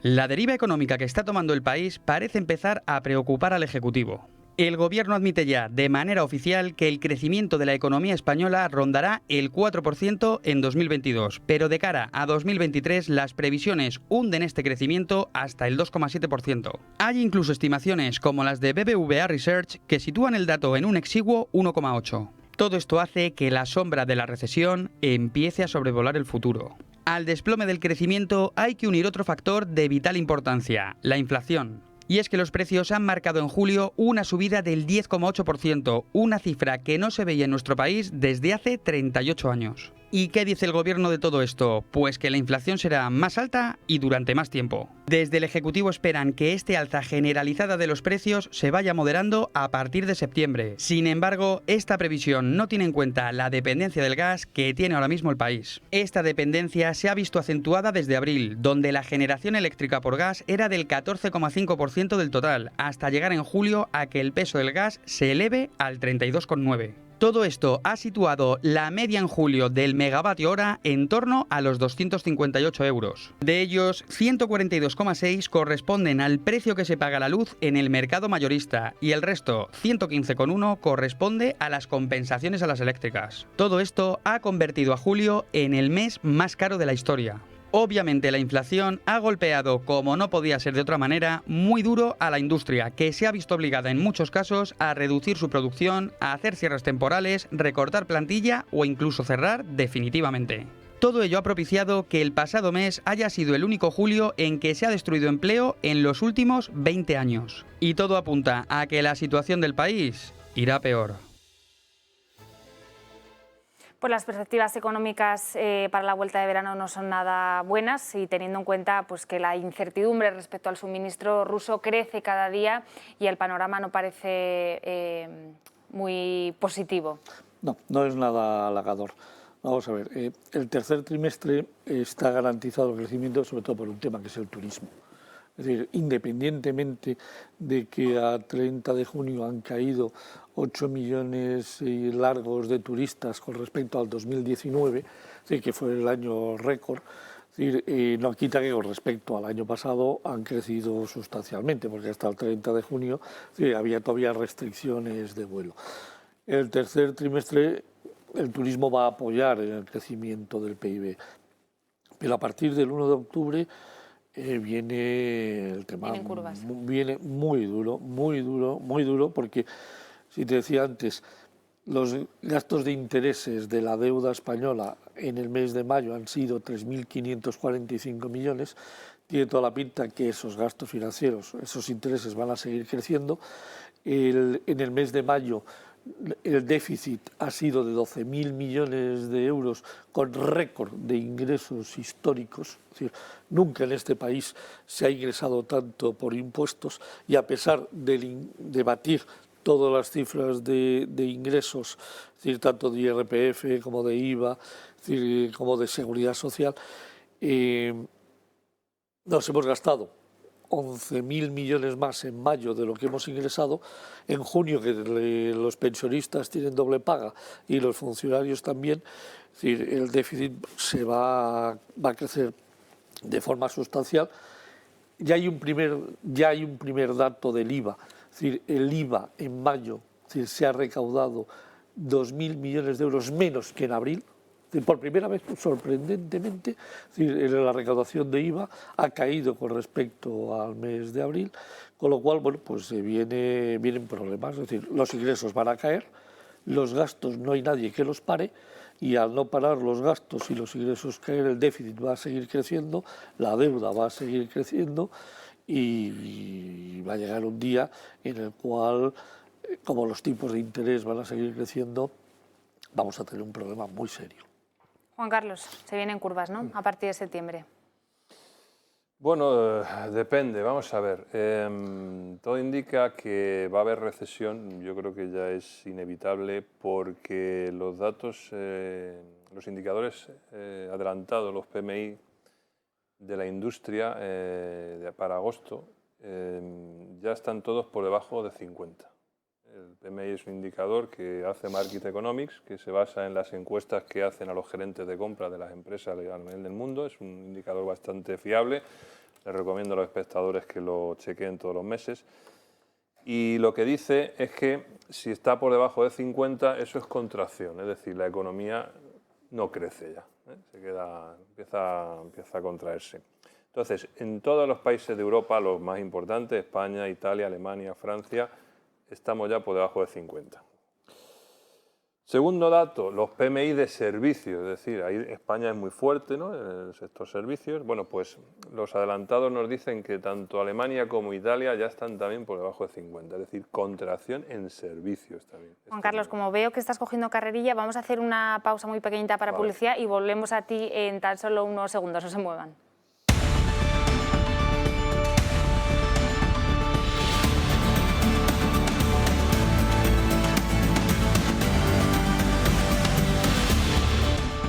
La deriva económica que está tomando el país parece empezar a preocupar al Ejecutivo. El Gobierno admite ya de manera oficial que el crecimiento de la economía española rondará el 4% en 2022, pero de cara a 2023 las previsiones hunden este crecimiento hasta el 2,7%. Hay incluso estimaciones como las de BBVA Research que sitúan el dato en un exiguo 1,8%. Todo esto hace que la sombra de la recesión empiece a sobrevolar el futuro. Al desplome del crecimiento hay que unir otro factor de vital importancia, la inflación. Y es que los precios han marcado en julio una subida del 10,8%, una cifra que no se veía en nuestro país desde hace 38 años. ¿Y qué dice el Gobierno de todo esto? Pues que la inflación será más alta y durante más tiempo. Desde el Ejecutivo esperan que este alza generalizada de los precios se vaya moderando a partir de septiembre. Sin embargo, esta previsión no tiene en cuenta la dependencia del gas que tiene ahora mismo el país. Esta dependencia se ha visto acentuada desde abril, donde la generación eléctrica por gas era del 14,5% del total, hasta llegar en julio a que el peso del gas se eleve al 32,9%. Todo esto ha situado la media en julio del megavatio hora en torno a los 258 euros. De ellos, 142,6 corresponden al precio que se paga la luz en el mercado mayorista y el resto, 115,1, corresponde a las compensaciones a las eléctricas. Todo esto ha convertido a julio en el mes más caro de la historia. Obviamente la inflación ha golpeado, como no podía ser de otra manera, muy duro a la industria, que se ha visto obligada en muchos casos a reducir su producción, a hacer cierres temporales, recortar plantilla o incluso cerrar definitivamente. Todo ello ha propiciado que el pasado mes haya sido el único julio en que se ha destruido empleo en los últimos 20 años. Y todo apunta a que la situación del país irá peor. Pues las perspectivas económicas para la vuelta de verano no son nada buenas, y teniendo en cuenta pues, que la incertidumbre respecto al suministro ruso crece cada día y el panorama no parece muy positivo. No, no es nada halagador. Vamos a ver, el tercer trimestre está garantizado el crecimiento, sobre todo por un tema que es el turismo. Es decir, independientemente de que a 30 de junio han caído 8 millones largos de turistas con respecto al 2019, que fue el año récord, no quita que con respecto al año pasado han crecido sustancialmente, porque hasta el 30 de junio había todavía restricciones de vuelo. El tercer trimestre el turismo va a apoyar en el crecimiento del PIB, pero a partir del 1 de octubre viene el tema, viene muy duro, porque si te decía antes, los gastos de intereses de la deuda española en el mes de mayo han sido 3.545 millones, tiene toda la pinta que esos gastos financieros, esos intereses van a seguir creciendo. En el mes de mayo el déficit ha sido de 12.000 millones de euros, con récord de ingresos históricos. Es decir, nunca en este país se ha ingresado tanto por impuestos, y a pesar de batir todas las cifras de ingresos, es decir, tanto de IRPF como de IVA, es decir, como de seguridad social, nos hemos gastado 11.000 millones más en mayo de lo que hemos ingresado. En junio, que los pensionistas tienen doble paga y los funcionarios también, es decir, el déficit va a crecer de forma sustancial. Ya hay un primer dato del IVA, es decir, el IVA en mayo, es decir, se ha recaudado 2.000 millones de euros menos que en abril. Por primera vez, sorprendentemente, la recaudación de IVA ha caído con respecto al mes de abril, con lo cual, bueno, pues vienen problemas. Es decir, los ingresos van a caer, los gastos no hay nadie que los pare, y al no parar los gastos y los ingresos caer, el déficit va a seguir creciendo, la deuda va a seguir creciendo, y va a llegar un día en el cual, como los tipos de interés van a seguir creciendo, vamos a tener un problema muy serio. Juan Carlos, se vienen curvas, ¿no?, a partir de septiembre. Bueno, depende, vamos a ver. Todo indica que va a haber recesión. Yo creo que ya es inevitable, porque los datos, los indicadores adelantados, los PMI de la industria para agosto, ya están todos por debajo de 50. El PMI es un indicador que hace Market Economics, que se basa en las encuestas que hacen a los gerentes de compra de las empresas a nivel del mundo. Es un indicador bastante fiable. Les recomiendo a los espectadores que lo chequeen todos los meses. Y lo que dice es que si está por debajo de 50, eso es contracción, es decir, la economía no crece ya, empieza a contraerse. Entonces, en todos los países de Europa, los más importantes, España, Italia, Alemania, Francia, estamos ya por debajo de 50. Segundo dato, los PMI de servicios, es decir, ahí España es muy fuerte, ¿no?, en el sector servicios. Bueno, pues los adelantados nos dicen que tanto Alemania como Italia ya están también por debajo de 50, es decir, contracción en servicios también. Juan Carlos, como veo que estás cogiendo carrerilla, vamos a hacer una pausa muy pequeñita para publicidad y volvemos a ti en tan solo unos segundos, no se muevan.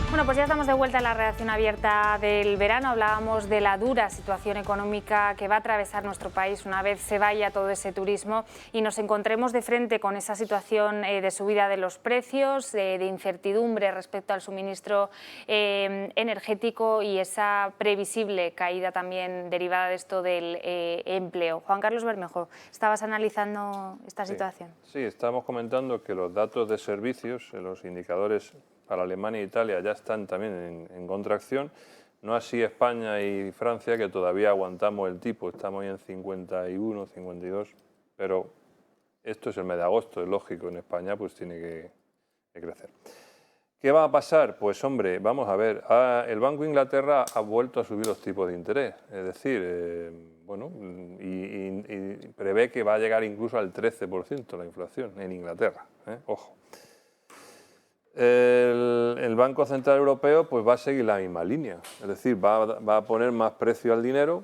Bueno, pues ya estamos de vuelta en la redacción abierta del verano. Hablábamos de la dura situación económica que va a atravesar nuestro país una vez se vaya todo ese turismo y nos encontremos de frente con esa situación de subida de los precios, de incertidumbre respecto al suministro energético y esa previsible caída también derivada de esto del empleo. Juan Carlos Bermejo, estabas analizando esta situación. Sí, estábamos comentando que los datos de servicios, los indicadores para Alemania e Italia ya están también en contracción, no así España y Francia, que todavía aguantamos el tipo, estamos ahí en 51, 52, pero esto es el mes de agosto, es lógico, en España pues tiene que crecer. ¿Qué va a pasar? Pues hombre, vamos a ver, el Banco de Inglaterra ha vuelto a subir los tipos de interés, es decir, bueno, y prevé que va a llegar incluso al 13% la inflación en Inglaterra, ojo. El Banco Central Europeo pues va a seguir la misma línea, es decir, va a poner más precio al dinero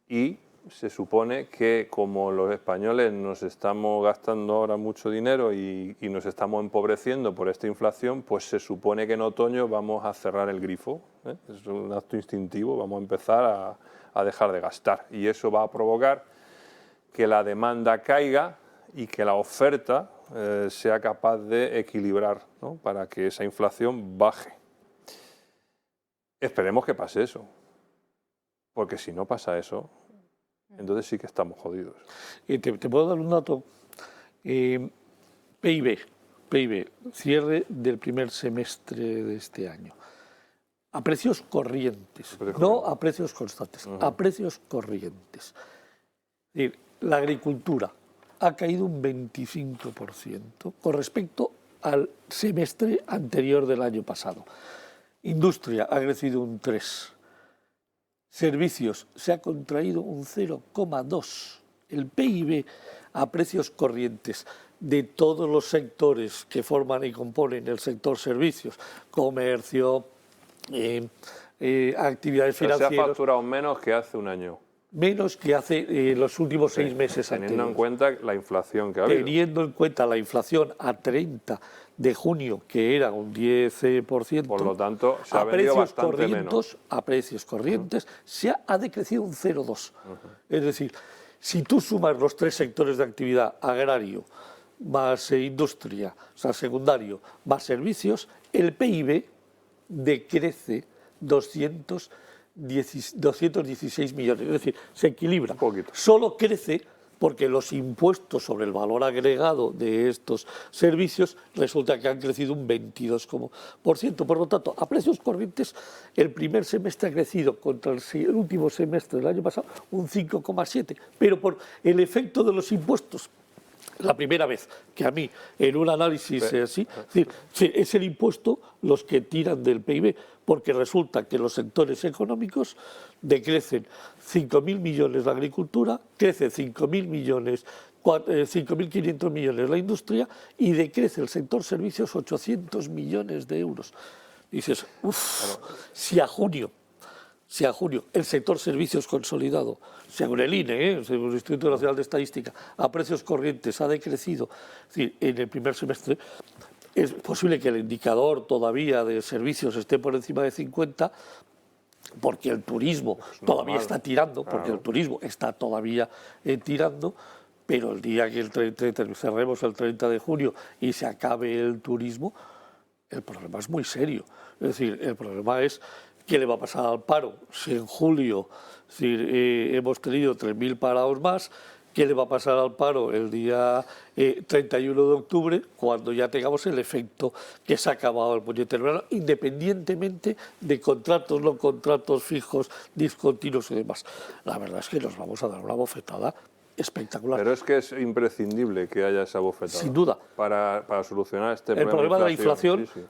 y se supone que como los españoles nos estamos gastando ahora mucho dinero y nos estamos empobreciendo por esta inflación, pues se supone que en otoño vamos a cerrar el grifo, ¿eh? Es un acto instintivo, vamos a empezar a dejar de gastar y eso va a provocar que la demanda caiga y que la oferta sea capaz de equilibrar, ¿no? Para que esa inflación baje. Esperemos que pase eso, porque si no pasa eso, entonces sí que estamos jodidos. Te puedo dar un dato. PIB, cierre del primer semestre de este año. A precios corrientes, no a precios constantes, a precios corrientes. Es decir, la agricultura ha caído un 25% con respecto al semestre anterior del año pasado. Industria ha crecido un 3%. Servicios se ha contraído un 0,2%. El PIB a precios corrientes de todos los sectores que forman y componen el sector servicios, comercio, actividades financieras. Se ha facturado menos que hace un año. Menos que hace los últimos 6 meses teniendo anteriores. en cuenta la inflación que ha habido. Teniendo en cuenta la inflación a 30 de junio, que era un 10%, por lo tanto, se ha vendido bastante menos. A precios corrientes se ha decrecido un 0,2%. Es decir, si tú sumas los 3 sectores de actividad, agrario, más industria, o sea, secundario, más servicios, el PIB decrece 216 millones, es decir, se equilibra. Solo crece porque los impuestos sobre el valor agregado de estos servicios resulta que han crecido un 22%. Por lo tanto, a precios corrientes, el primer semestre ha crecido contra el último semestre del año pasado un 5,7%, pero por el efecto de los impuestos. La primera vez que a mí, en un análisis así, es el impuesto los que tiran del PIB, porque resulta que los sectores económicos decrecen 5.000 millones la agricultura, crece 5.000 millones, 5.500 millones la industria y decrece el sector servicios 800 millones de euros. Dices, si a junio el sector servicios consolidado, según el INE, según el Instituto Nacional de Estadística, a precios corrientes ha decrecido, es decir, en el primer semestre, es posible que el indicador todavía de servicios esté por encima de 50, porque el turismo todavía está tirando, tirando, pero el día que cerremos el 30 de junio y se acabe el turismo, el problema es muy serio. Es decir, el problema es qué le va a pasar al paro si en julio hemos tenido 3.000 parados más, qué le va a pasar al paro el día 31 de octubre cuando ya tengamos el efecto que se ha acabado el puñetero verano, independientemente de contratos, no contratos fijos, discontinuos y demás. La verdad es que nos vamos a dar una bofetada espectacular. Pero es que es imprescindible que haya esa bofetada. Sin duda. Para solucionar este problema de la inflación. Sí.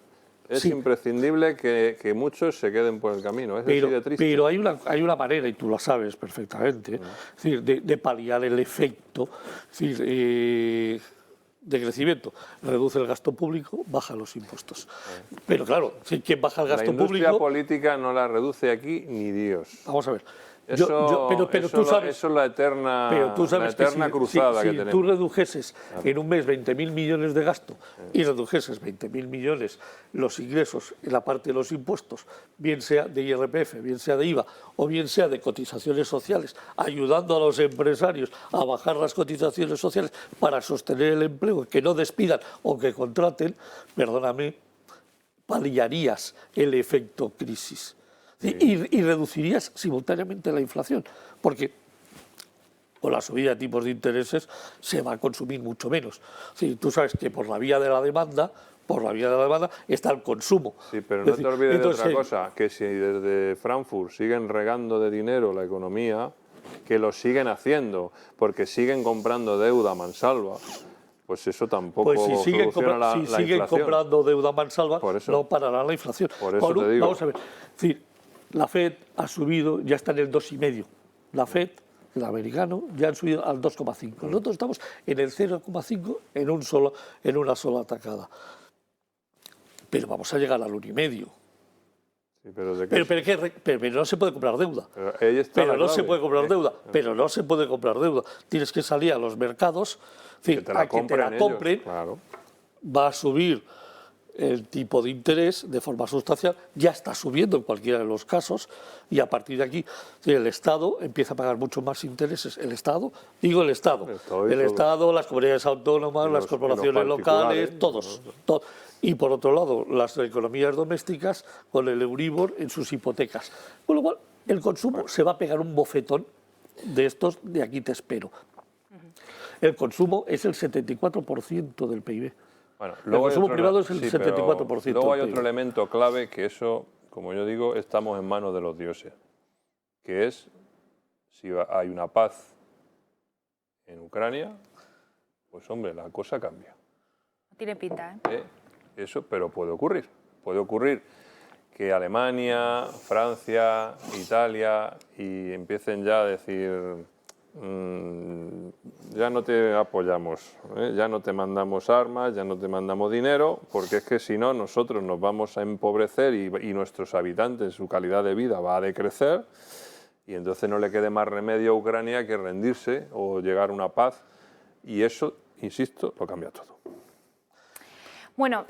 Es imprescindible que muchos se queden por el camino, es así de triste. Pero hay una manera, y tú la sabes perfectamente, es decir, de paliar el efecto de crecimiento. Reduce el gasto público, baja los impuestos. Pero claro, ¿quién baja el gasto público? La industria política no la reduce aquí ni Dios. Vamos a ver. Eso es la eterna cruzada que tenemos. Si tú redujeses en un mes 20.000 millones de gasto y redujeses 20.000 millones los ingresos en la parte de los impuestos, bien sea de IRPF, bien sea de IVA o bien sea de cotizaciones sociales, ayudando a los empresarios a bajar las cotizaciones sociales para sostener el empleo, que no despidan o que contraten, perdóname, paliarías el efecto crisis. Sí. Y reducirías simultáneamente la inflación, porque con la subida de tipos de intereses se va a consumir mucho menos. Sí, tú sabes que por la vía de la demanda está el consumo. Sí, pero no te olvides de otra cosa, que si desde Frankfurt siguen regando de dinero la economía, que lo siguen haciendo, porque siguen comprando deuda a mansalva, pues eso tampoco soluciona la inflación. Si siguen comprando deuda a mansalva, no parará la inflación. Por eso te digo. Vamos a ver. Es decir, la FED ha subido, ya está en el 2,5. La FED, el americano, ya han subido al 2,5. Nosotros estamos en el 0,5 en una sola atacada. pero vamos a llegar al 1,5. Sí, pero no se puede comprar deuda. Pero no se puede comprar deuda. Pero no se puede comprar deuda. Tienes que salir a los mercados, que te la compren. Claro. Va a subir el tipo de interés de forma sustancial, ya está subiendo en cualquiera de los casos, y a partir de aquí el Estado empieza a pagar mucho más intereses. El Estado, las comunidades autónomas, las corporaciones locales, todos. Y por otro lado, las economías domésticas con el Euribor en sus hipotecas. Con lo cual, el consumo se va a pegar un bofetón de estos, de aquí te espero. El consumo es el 74% del PIB. Bueno, el consumo privado es el 74%. Luego hay otro elemento clave que eso, como yo digo, estamos en manos de los dioses, que es si hay una paz en Ucrania, pues hombre, la cosa cambia. Tiene pinta, ¿eh? Eso, pero puede ocurrir. Puede ocurrir que Alemania, Francia, Italia y empiecen ya a decir ya no te apoyamos, ya no te mandamos armas, ya no te mandamos dinero, porque es que si no nosotros nos vamos a empobrecer y nuestros habitantes, su calidad de vida va a decrecer, y entonces no le quede más remedio a Ucrania que rendirse o llegar a una paz, y eso, insisto, lo cambia todo. Bueno,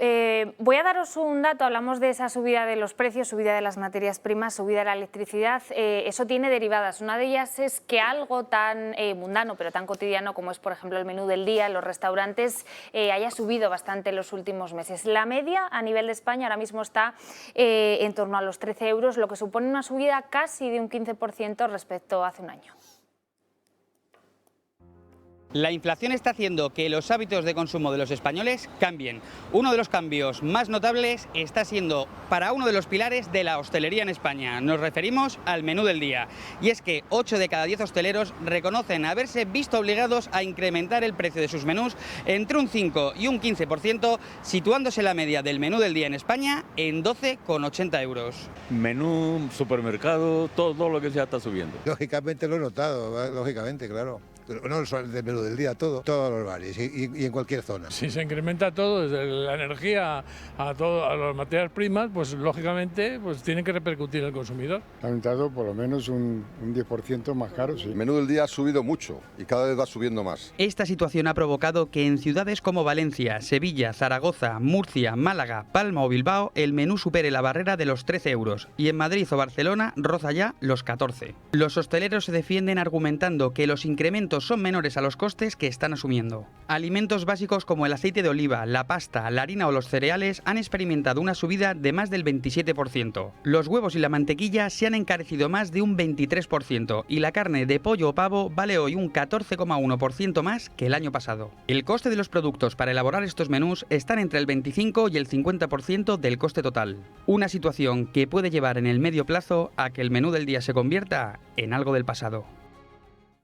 voy a daros un dato. Hablamos de esa subida de los precios, subida de las materias primas, subida de la electricidad. Eso tiene derivadas. Una de ellas es que algo tan mundano, pero tan cotidiano como es, por ejemplo, el menú del día en los restaurantes, haya subido bastante en los últimos meses. La media a nivel de España ahora mismo está en torno a los 13 euros, lo que supone una subida casi de un 15% respecto a hace un año. La inflación está haciendo que los hábitos de consumo de los españoles cambien. Uno de los cambios más notables está siendo para uno de los pilares de la hostelería en España. Nos referimos al menú del día. Y es que 8 de cada 10 hosteleros reconocen haberse visto obligados a incrementar el precio de sus menús entre un 5 y un 15%, situándose la media del menú del día en España en 12,80 euros. Menú, supermercado, todo lo que sea está subiendo. Lógicamente lo he notado, lógicamente, claro. No solo del menú del día, todos los bares y en cualquier zona. Si se incrementa todo, desde la energía a las materias primas, pues lógicamente pues tiene que repercutir en el consumidor. Ha aumentado por lo menos un 10% más caro, sí. El menú del día ha subido mucho y cada vez va subiendo más. Esta situación ha provocado que en ciudades como Valencia, Sevilla, Zaragoza, Murcia, Málaga, Palma o Bilbao el menú supere la barrera de los 13 euros y en Madrid o Barcelona roza ya los 14. Los hosteleros se defienden argumentando que los incrementos son menores a los costes que están asumiendo. Alimentos básicos como el aceite de oliva, la pasta, la harina o los cereales han experimentado una subida de más del 27%. Los huevos y la mantequilla se han encarecido más de un 23% y la carne de pollo o pavo vale hoy un 14,1% más que el año pasado. El coste de los productos para elaborar estos menús están entre el 25 y el 50% del coste total. Una situación que puede llevar en el medio plazo a que el menú del día se convierta en algo del pasado.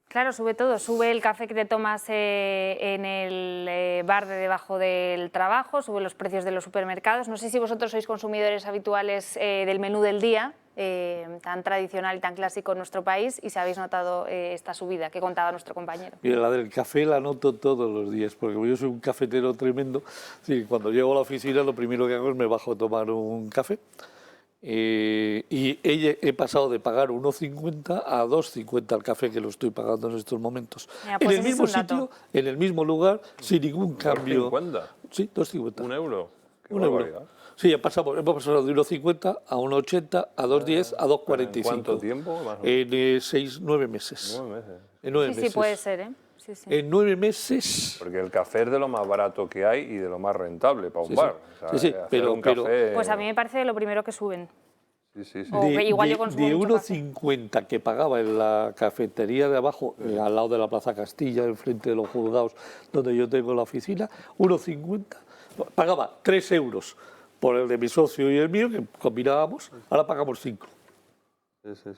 Claro, sube todo, sube el café que te tomas en el bar de debajo del trabajo, sube los precios de los supermercados. No sé si vosotros sois consumidores habituales del menú del día, tan tradicional y tan clásico en nuestro país, y si habéis notado esta subida que contaba nuestro compañero. Mira, la del café la noto todos los días, porque yo soy un cafetero tremendo. Sí, cuando llego a la oficina lo primero que hago es me bajo a tomar un café. Y he pasado de pagar 1,50 a 2,50 al café, que lo estoy pagando en estos momentos. Mira, pues en el mismo sitio, en el mismo lugar, sin ningún cambio. ¿2,50? Sí, 2,50. ¿1 euro? Un euro. Sí, hemos pasado de 1,50 a 1,80 a 2,10 a 2,45. ¿En cuánto tiempo? En 9 meses. 9 meses. En 9 meses. Sí, puede ser, ¿eh? Sí, sí. En 9 meses. Porque el café es de lo más barato que hay y de lo más rentable para un bar. O sea, pero pues a mí me parece lo primero que suben. Sí. Igual yo consumo de mucho 1,50 que pagaba en la cafetería de abajo, al lado de la Plaza Castilla, enfrente de los juzgados donde yo tengo la oficina, 1,50, pagaba 3 euros por el de mi socio y el mío, que combinábamos, ahora pagamos 5. Sí.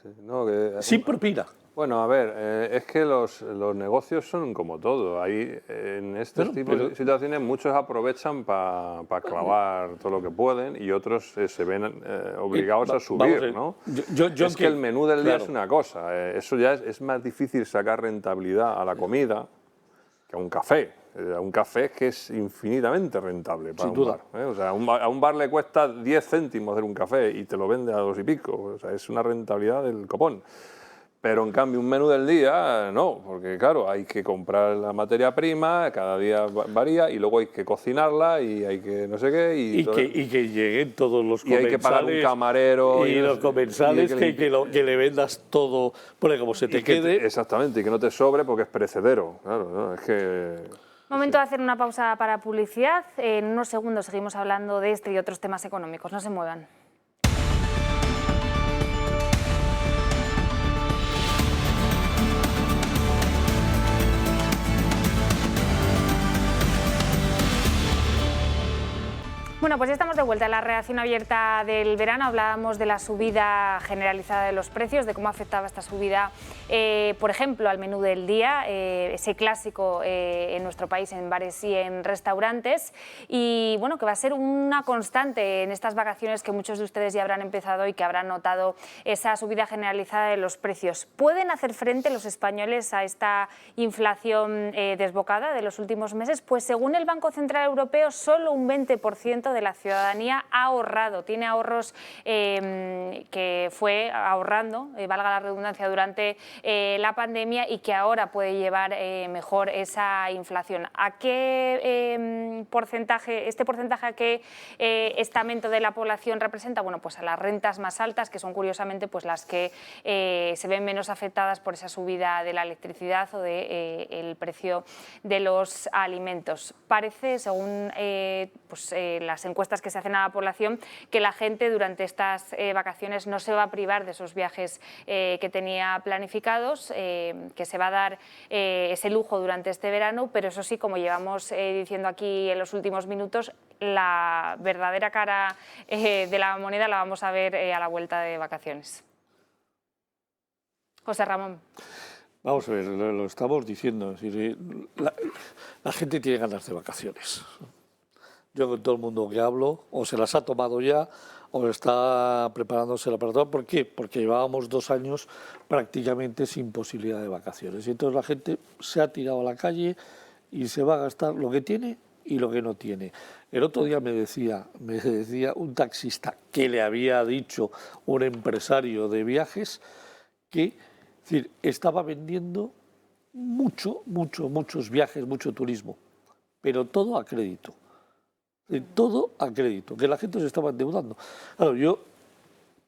Sin propina. Bueno, a ver, es que los negocios son como todo. Ahí, en este tipo de situaciones, muchos aprovechan para clavar todo lo que pueden y otros se ven obligados a subir, ¿no? Es que el menú del día es una cosa. Eso ya es más difícil sacar rentabilidad a la comida que a un café. A un café es que es infinitamente rentable para Sin duda. un bar. O sea, a un bar le cuesta 10 céntimos hacer un café y te lo vende a 2 y pico. O sea, es una rentabilidad del copón. Pero en cambio un menú del día no, porque claro, hay que comprar la materia prima, cada día varía y luego hay que cocinarla y hay que no sé qué. Y que lleguen todos los comensales. Y hay que pagar un camarero. Y los comensales que le vendas todo, porque como se te quede... Exactamente, y que no te sobre porque es perecedero. Claro, ¿no? Es que... Momento de hacer una pausa para publicidad. En unos segundos seguimos hablando de este y otros temas económicos. No se muevan. Bueno, pues ya estamos de vuelta en la redacción abierta del verano. Hablábamos de la subida generalizada de los precios, de cómo afectaba esta subida, por ejemplo, al menú del día, ese clásico en nuestro país en bares y en restaurantes. Y bueno, que va a ser una constante en estas vacaciones que muchos de ustedes ya habrán empezado y que habrán notado esa subida generalizada de los precios. ¿Pueden hacer frente los españoles a esta inflación desbocada de los últimos meses? Pues según el Banco Central Europeo, solo un 20% de la ciudadanía ha ahorrado, tiene ahorros que fue ahorrando, valga la redundancia, durante la pandemia y que ahora puede llevar mejor esa inflación. ¿A qué porcentaje, a qué estamento de la población representa? Bueno, pues a las rentas más altas, que son curiosamente pues las que se ven menos afectadas por esa subida de la electricidad o del precio de los alimentos. Parece, según las encuestas que se hacen a la población, que la gente durante estas vacaciones no se va a privar de esos viajes que tenía planificados, que se va a dar ese lujo durante este verano, pero eso sí, como llevamos diciendo aquí en los últimos minutos, la verdadera cara de la moneda la vamos a ver a la vuelta de vacaciones. José Ramón. Vamos a ver, lo estamos diciendo, es decir, la gente tiene ganas de vacaciones. Yo con todo el mundo que hablo, o se las ha tomado ya, o está preparándose para todo. ¿Por qué? Porque llevábamos 2 años prácticamente sin posibilidad de vacaciones. Y entonces la gente se ha tirado a la calle y se va a gastar lo que tiene y lo que no tiene. El otro día me decía un taxista que le había dicho un empresario de viajes que es decir, estaba vendiendo muchos viajes, mucho turismo, pero todo a crédito. Todo a crédito, que la gente se estaba endeudando. Claro, yo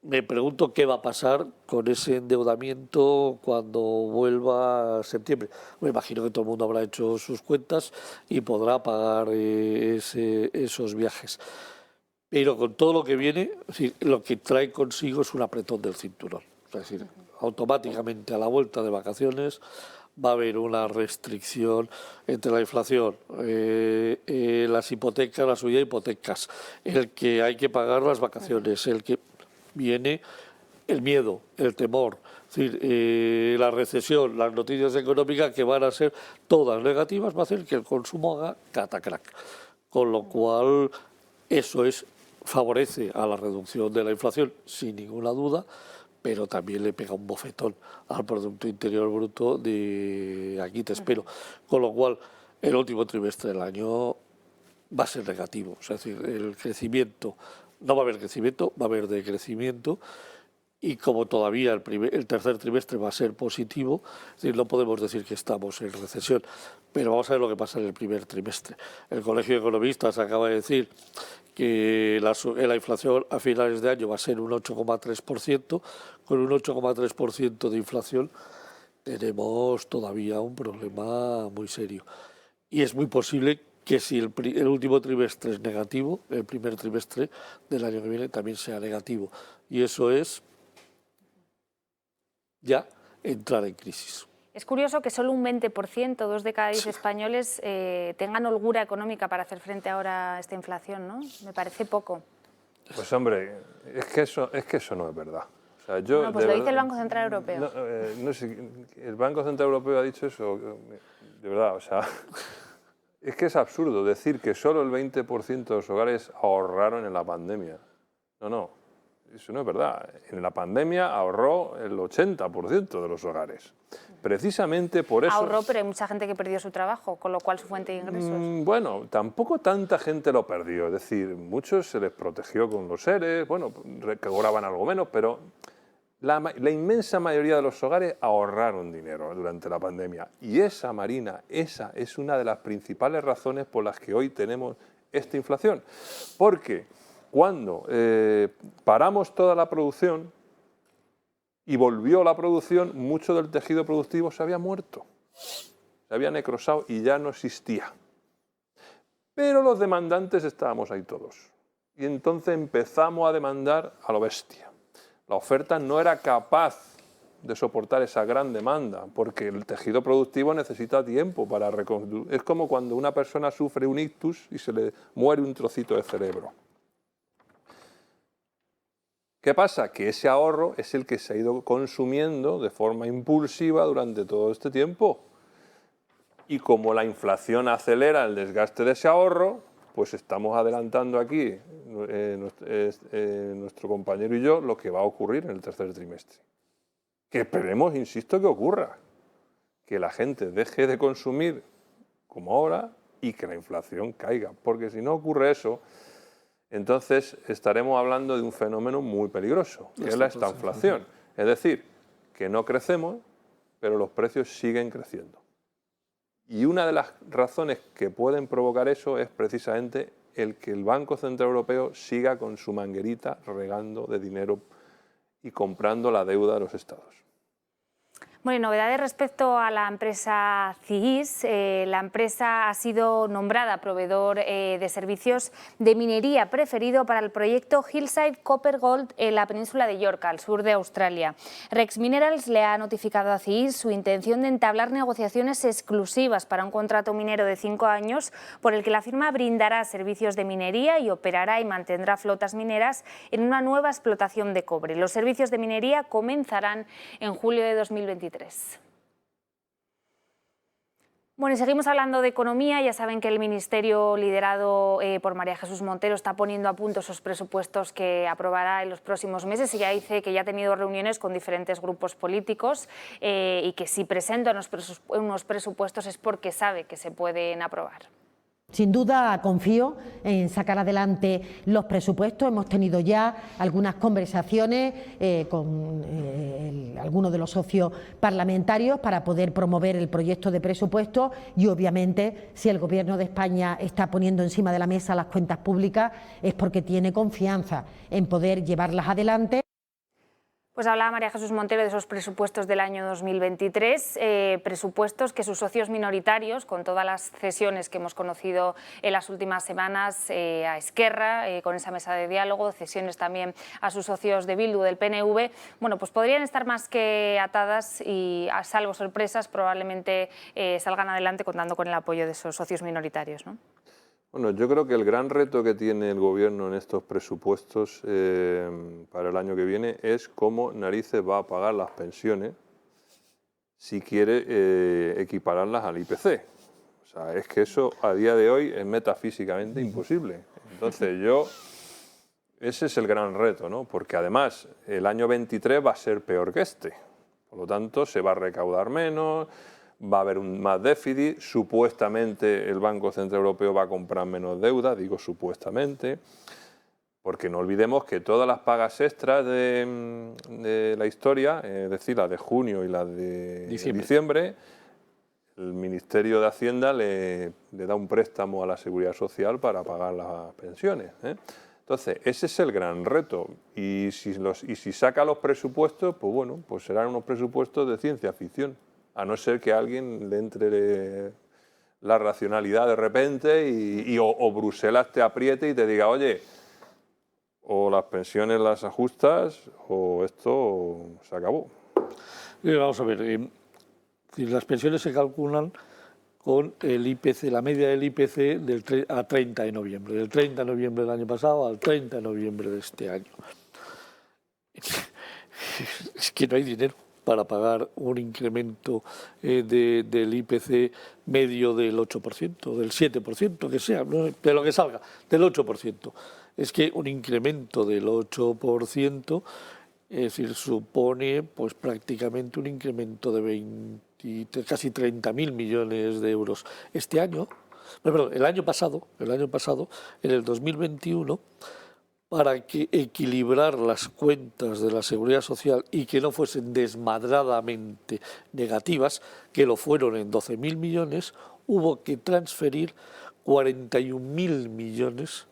me pregunto qué va a pasar con ese endeudamiento cuando vuelva a septiembre. Me imagino que todo el mundo habrá hecho sus cuentas y podrá pagar esos viajes. Pero con todo lo que viene, lo que trae consigo es un apretón del cinturón. Es decir, automáticamente a la vuelta de vacaciones va a haber una restricción entre la inflación, las hipotecas, la subida de hipotecas, el que hay que pagar las vacaciones, el que viene el miedo, el temor, es decir, la recesión, las noticias económicas que van a ser todas negativas, va a hacer que el consumo haga catacrac. Con lo cual, eso favorece a la reducción de la inflación, sin ninguna duda, pero también le pega un bofetón al Producto Interior Bruto de aquí te espero. Con lo cual, el último trimestre del año va a ser negativo. O sea, es decir, el crecimiento, no va a haber crecimiento, va a haber decrecimiento. Y como todavía el tercer trimestre va a ser positivo, es decir, no podemos decir que estamos en recesión, pero vamos a ver lo que pasa en el primer trimestre. El Colegio de Economistas acaba de decir que la inflación a finales de año va a ser un 8,3%, con un 8,3% de inflación tenemos todavía un problema muy serio. Y es muy posible que si el último trimestre es negativo, el primer trimestre del año que viene también sea negativo. Y eso es ya entrar en crisis. Es curioso que solo un 20%, 2 de cada 10 españoles, tengan holgura económica para hacer frente ahora a esta inflación, ¿no? Me parece poco. Pues hombre, es que eso no es verdad. O sea, No, pues lo dice el Banco Central Europeo. No sé, el Banco Central Europeo ha dicho eso, de verdad, o sea, es que es absurdo decir que solo el 20% de los hogares ahorraron en la pandemia. No. Eso no es verdad. En la pandemia ahorró el 80% de los hogares. Precisamente por eso... Ahorró, pero hay mucha gente que perdió su trabajo, con lo cual su fuente de ingresos... Bueno, tampoco tanta gente lo perdió. Es decir, muchos se les protegió con los ERES, bueno, cobraban algo menos, pero la inmensa mayoría de los hogares ahorraron dinero durante la pandemia. Y esa, Marina, esa es una de las principales razones por las que hoy tenemos esta inflación. Porque cuando paramos toda la producción y volvió la producción, mucho del tejido productivo se había muerto, se había necrosado y ya no existía. Pero los demandantes estábamos ahí todos. Y entonces empezamos a demandar a lo bestia. La oferta no era capaz de soportar esa gran demanda, porque el tejido productivo necesita tiempo para reconstruir. Es como cuando una persona sufre un ictus y se le muere un trocito de cerebro. ¿Qué pasa? Que ese ahorro es el que se ha ido consumiendo de forma impulsiva durante todo este tiempo. Y como la inflación acelera el desgaste de ese ahorro, pues estamos adelantando aquí, nuestro compañero y yo, lo que va a ocurrir en el tercer trimestre. Que esperemos, insisto, que ocurra. Que la gente deje de consumir como ahora y que la inflación caiga. Porque si no ocurre eso, entonces estaremos hablando de un fenómeno muy peligroso, que es la estanflación. Es decir, que no crecemos, pero los precios siguen creciendo. Y una de las razones que pueden provocar eso es precisamente el que el Banco Central Europeo siga con su manguerita regando de dinero y comprando la deuda de los estados. Bueno, y novedades respecto a la empresa CIGIS. La empresa ha sido nombrada proveedor de servicios de minería preferido para el proyecto Hillside Copper Gold en la península de York, al sur de Australia. Rex Minerals le ha notificado a CIGIS su intención de entablar negociaciones exclusivas para un contrato minero de 5 años por el que la firma brindará servicios de minería y operará y mantendrá flotas mineras en una nueva explotación de cobre. Los servicios de minería comenzarán en julio de 2023. Bueno, y seguimos hablando de economía. Ya saben que el Ministerio liderado por María Jesús Montero está poniendo a punto esos presupuestos que aprobará en los próximos meses. Ella dice que ya ha tenido reuniones con diferentes grupos políticos y que si presenta unos presupuestos es porque sabe que se pueden aprobar. Sin duda confío en sacar adelante los presupuestos. Hemos tenido ya algunas conversaciones con algunos de los socios parlamentarios para poder promover el proyecto de presupuestos y obviamente si el Gobierno de España está poniendo encima de la mesa las cuentas públicas es porque tiene confianza en poder llevarlas adelante. Pues hablaba María Jesús Montero de esos presupuestos del año 2023, presupuestos que sus socios minoritarios, con todas las cesiones que hemos conocido en las últimas semanas a Esquerra, con esa mesa de diálogo, cesiones también a sus socios de Bildu, del PNV, bueno, pues podrían estar más que atadas y, a salvo sorpresas, probablemente salgan adelante contando con el apoyo de esos socios minoritarios, ¿no? Bueno, yo creo que el gran reto que tiene el Gobierno en estos presupuestos para el año que viene es cómo narices va a pagar las pensiones si quiere equipararlas al IPC. O sea, es que eso a día de hoy es metafísicamente imposible. Entonces ese es el gran reto, ¿no? Porque además el año 23 va a ser peor que este. Por lo tanto, se va a recaudar menos, va a haber más déficit, supuestamente el Banco Central Europeo va a comprar menos deuda, digo supuestamente, porque no olvidemos que todas las pagas extras de la historia, es decir, la de junio y la de diciembre, el Ministerio de Hacienda le da un préstamo a la Seguridad Social para pagar las pensiones, ¿eh? Entonces, ese es el gran reto y si saca los presupuestos, pues bueno, pues serán unos presupuestos de ciencia ficción. A no ser que a alguien le entre la racionalidad de repente o Bruselas te apriete y te diga, oye, o las pensiones las ajustas o esto se acabó. Vamos a ver, las pensiones se calculan con el IPC, la media del IPC a 30 de noviembre, del 30 de noviembre del año pasado al 30 de noviembre de este año. Es que no hay dinero para pagar un incremento del IPC medio del 8%, del 7%, que sea, ¿no? De lo que salga, del 8%. es que un incremento del 8%, es decir, supone pues prácticamente un incremento de casi 30.000 millones de euros. Este año, perdón, el año pasado, en el 2021, para equilibrar las cuentas de la Seguridad Social y que no fuesen desmadradamente negativas, que lo fueron en 12.000 millones, hubo que transferir 41.000 millones,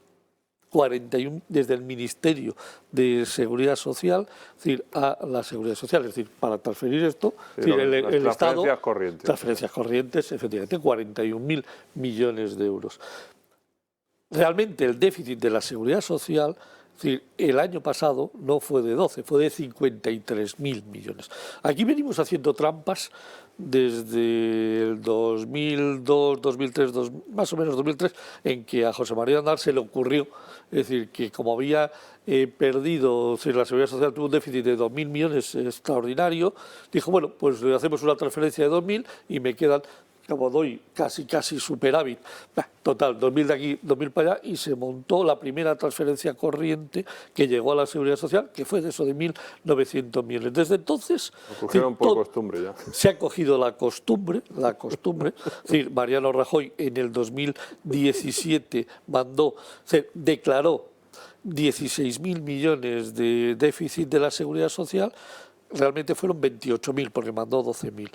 41 desde el Ministerio de Seguridad Social, es decir, a la Seguridad Social. Es decir, para transferir esto, Sí, es decir, el Estado, transferencias corrientes, efectivamente, 41.000 millones de euros. Realmente el déficit de la Seguridad Social, es decir, el año pasado no fue de 12, fue de 53.000 millones. Aquí venimos haciendo trampas desde el 2002, 2003, más o menos 2003, en que a José María Aznar se le ocurrió, es decir, que como había perdido, si la Seguridad Social tuvo un déficit de 2.000 millones extraordinario, dijo, bueno, pues le hacemos una transferencia de 2.000 y me quedan, como doy casi superávit, total, 2.000 de aquí, 2.000 para allá, y se montó la primera transferencia corriente que llegó a la Seguridad Social, que fue de eso de 1.900 millones. Desde entonces, Lo cogieron por costumbre ya. se ha cogido la costumbre, es decir, Mariano Rajoy en el 2017 declaró 16.000 millones de déficit de la Seguridad Social, realmente fueron 28.000 porque mandó 12.000.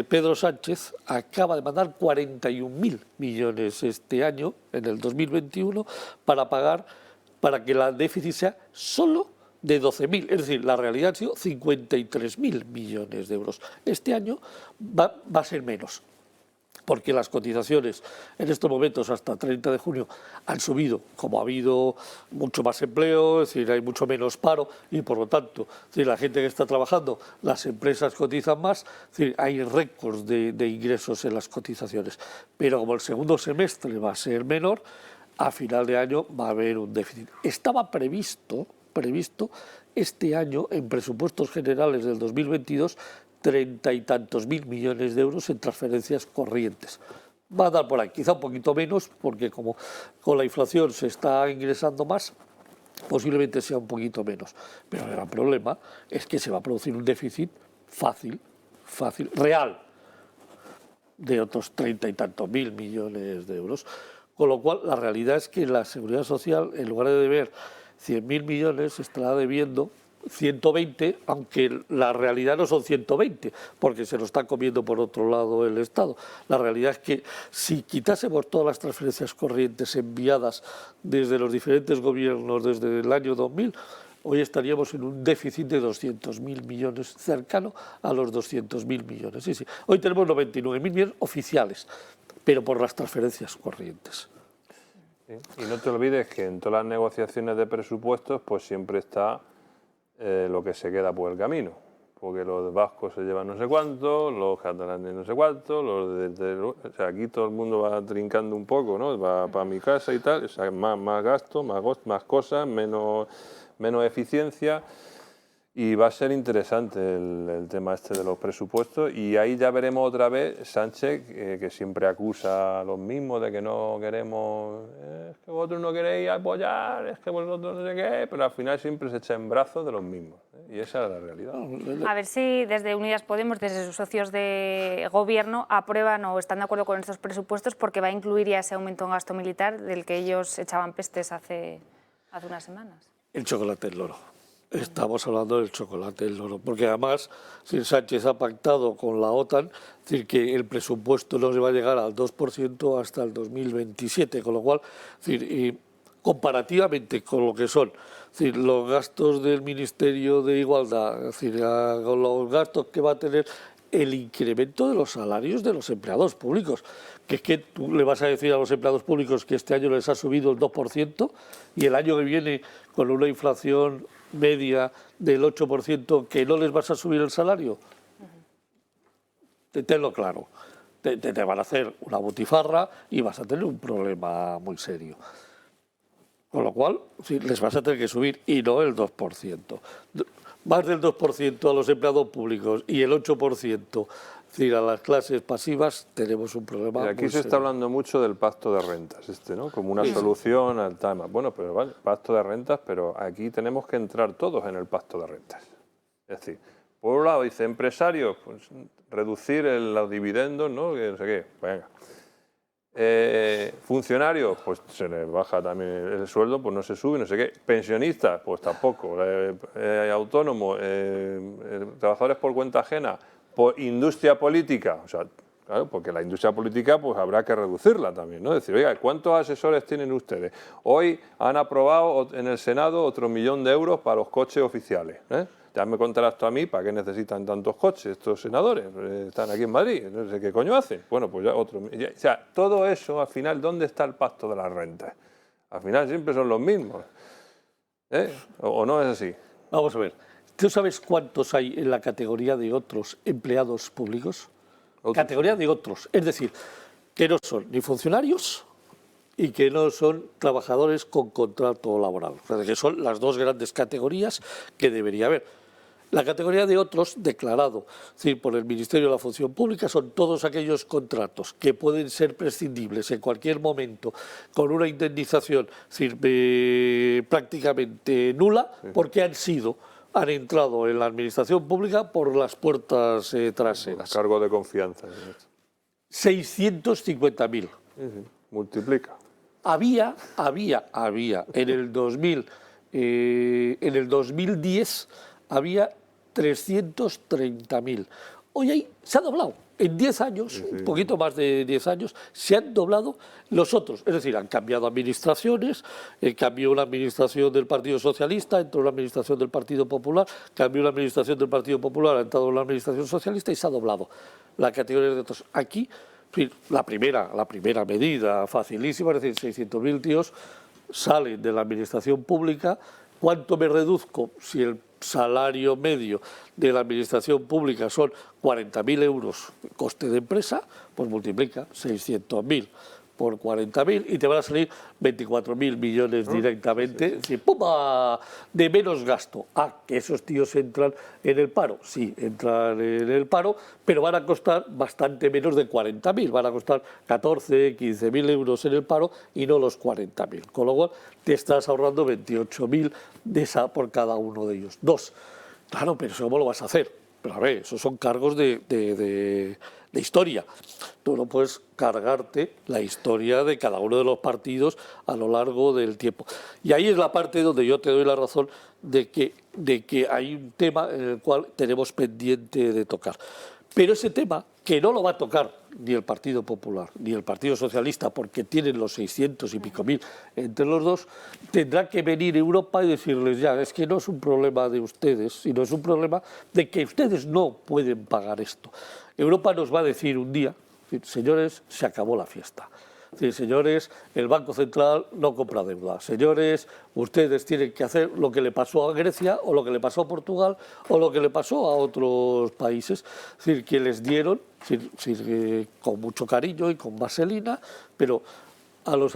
Pedro Sánchez acaba de mandar 41.000 millones este año, en el 2021, para que el déficit sea solo de 12.000, es decir, la realidad ha sido 53.000 millones de euros. Este año va a ser menos, porque las cotizaciones en estos momentos hasta 30 de junio han subido, como ha habido mucho más empleo, es decir, hay mucho menos paro y por lo tanto, es decir, la gente que está trabajando, las empresas cotizan más, es decir, hay récords de ingresos en las cotizaciones. Pero como el segundo semestre va a ser menor, a final de año va a haber un déficit. Estaba previsto este año en presupuestos generales del 2022 30 y tantos mil millones de euros en transferencias corrientes. Va a dar por ahí, quizá un poquito menos, porque como con la inflación se está ingresando más, posiblemente sea un poquito menos. Pero el gran problema es que se va a producir un déficit fácil, real, de otros 30 y tantos mil millones de euros. Con lo cual, la realidad es que la Seguridad Social, en lugar de deber 100.000 millones, estará debiendo 120, aunque la realidad no son 120, porque se lo está comiendo por otro lado el Estado. La realidad es que si quitásemos todas las transferencias corrientes enviadas desde los diferentes gobiernos desde el año 2000, hoy estaríamos en un déficit de 200.000 millones, cercano a los 200.000 millones. Sí. Hoy tenemos 99.000 millones oficiales, pero por las transferencias corrientes. Y no te olvides que en todas las negociaciones de presupuestos pues siempre está lo que se queda por el camino, porque los vascos se llevan no sé cuánto, los catalanes no sé cuánto, o sea, aquí todo el mundo va trincando un poco, ¿no? Va para mi casa y tal, o sea, más gasto, más cosas, menos eficiencia, y va a ser interesante el tema este de los presupuestos, y ahí ya veremos otra vez Sánchez, que siempre acusa a los mismos de que no queremos, es que vosotros no queréis apoyar, es que vosotros no sé qué, pero al final siempre se echa en brazos de los mismos, y esa es la realidad. A ver si desde Unidas Podemos, desde sus socios de gobierno, aprueban o están de acuerdo con estos presupuestos, porque va a incluir ya ese aumento en gasto militar del que ellos echaban pestes hace unas semanas. El chocolate del loro. Estamos hablando del chocolate del loro, porque además si Sánchez ha pactado con la OTAN, es decir, que el presupuesto no se va a llegar al 2% hasta el 2027, con lo cual, es decir, comparativamente con lo que son, es decir, los gastos del Ministerio de Igualdad, es decir, con los gastos que va a tener el incremento de los salarios de los empleados públicos, que es que tú le vas a decir a los empleados públicos que este año les ha subido el 2% y el año que viene con una inflación media del 8% que no les vas a subir el salario. Tenlo claro, te van a hacer una butifarra y vas a tener un problema muy serio. Con lo cual, sí, les vas a tener que subir y no el 2%. Más del 2% a los empleados públicos y el 8% Es decir, a las clases pasivas tenemos un problema. Y aquí se está hablando mucho del pacto de rentas, ¿no? Como una solución al tema. Bueno, pero vale, pacto de rentas, pero aquí tenemos que entrar todos en el pacto de rentas. Es decir, por un lado dice empresarios, pues reducir los dividendos, ¿no? Que no sé qué, venga. Funcionarios, pues se les baja también el sueldo, pues no se sube, no sé qué. Pensionistas, pues tampoco. Autónomos, trabajadores por cuenta ajena, por industria política, o sea, claro, porque la industria política pues habrá que reducirla también, ¿no? Es decir, oiga, ¿cuántos asesores tienen ustedes? Hoy han aprobado en el Senado otro 1 millón de euros para los coches oficiales, ¿eh? Ya me contarás tú a mí para qué necesitan tantos coches estos senadores, están aquí en Madrid, no sé qué coño hacen. Bueno, pues ya otro. O sea, todo eso, al final, ¿dónde está el pacto de las rentas? Al final siempre son los mismos. ¿O no es así? Vamos a ver. ¿Tú sabes cuántos hay en la categoría de otros empleados públicos? Categoría de otros. Es decir, que no son ni funcionarios y que no son trabajadores con contrato laboral. O sea, que son las dos grandes categorías que debería haber. La categoría de otros, declarado, es decir, por el Ministerio de la Función Pública, son todos aquellos contratos que pueden ser prescindibles en cualquier momento con una indemnización, es decir, prácticamente nula, porque han entrado en la administración pública por las puertas traseras. Cargo de confianza. 650.000. Multiplica. Había en el 2010 había 330.000. Hoy ahí se ha doblado. En 10 años, un poquito más de 10 años, se han doblado los otros. Es decir, han cambiado administraciones, cambió la administración del Partido Socialista, entró la administración del Partido Popular, cambió la administración del Partido Popular, ha entrado la administración socialista y se ha doblado la categoría de otros. Aquí, la primera medida facilísima, es decir, 600.000 tíos salen de la administración pública. ¿Cuánto me reduzco si el salario medio de la administración pública son 40.000 euros coste de empresa? Pues multiplica 600.000 por 40.000 y te van a salir 24.000 millones directamente, ¡pum!, de menos gasto. Que esos tíos entran en el paro. Sí, entran en el paro, pero van a costar bastante menos de 40.000. Van a costar 14, 15.000 euros en el paro y no los 40.000. Con lo cual te estás ahorrando 28.000 por cada uno de ellos. Dos. Claro, pero eso ¿cómo lo vas a hacer? Pero a ver, esos son cargos de historia. Tú no puedes cargarte la historia de cada uno de los partidos a lo largo del tiempo. Y ahí es la parte donde yo te doy la razón de que hay un tema en el cual tenemos pendiente de tocar. Pero ese tema, que no lo va a tocar ni el Partido Popular ni el Partido Socialista, porque tienen los 600 y pico mil entre los dos, tendrá que venir Europa y decirles ya, es que no es un problema de ustedes, sino es un problema de que ustedes no pueden pagar esto. Europa nos va a decir un día, señores, se acabó la fiesta. Señores, el Banco Central no compra deuda. Señores, ustedes tienen que hacer lo que le pasó a Grecia o lo que le pasó a Portugal o lo que le pasó a otros países. Es decir, que les dieron, con mucho cariño y con vaselina, pero a los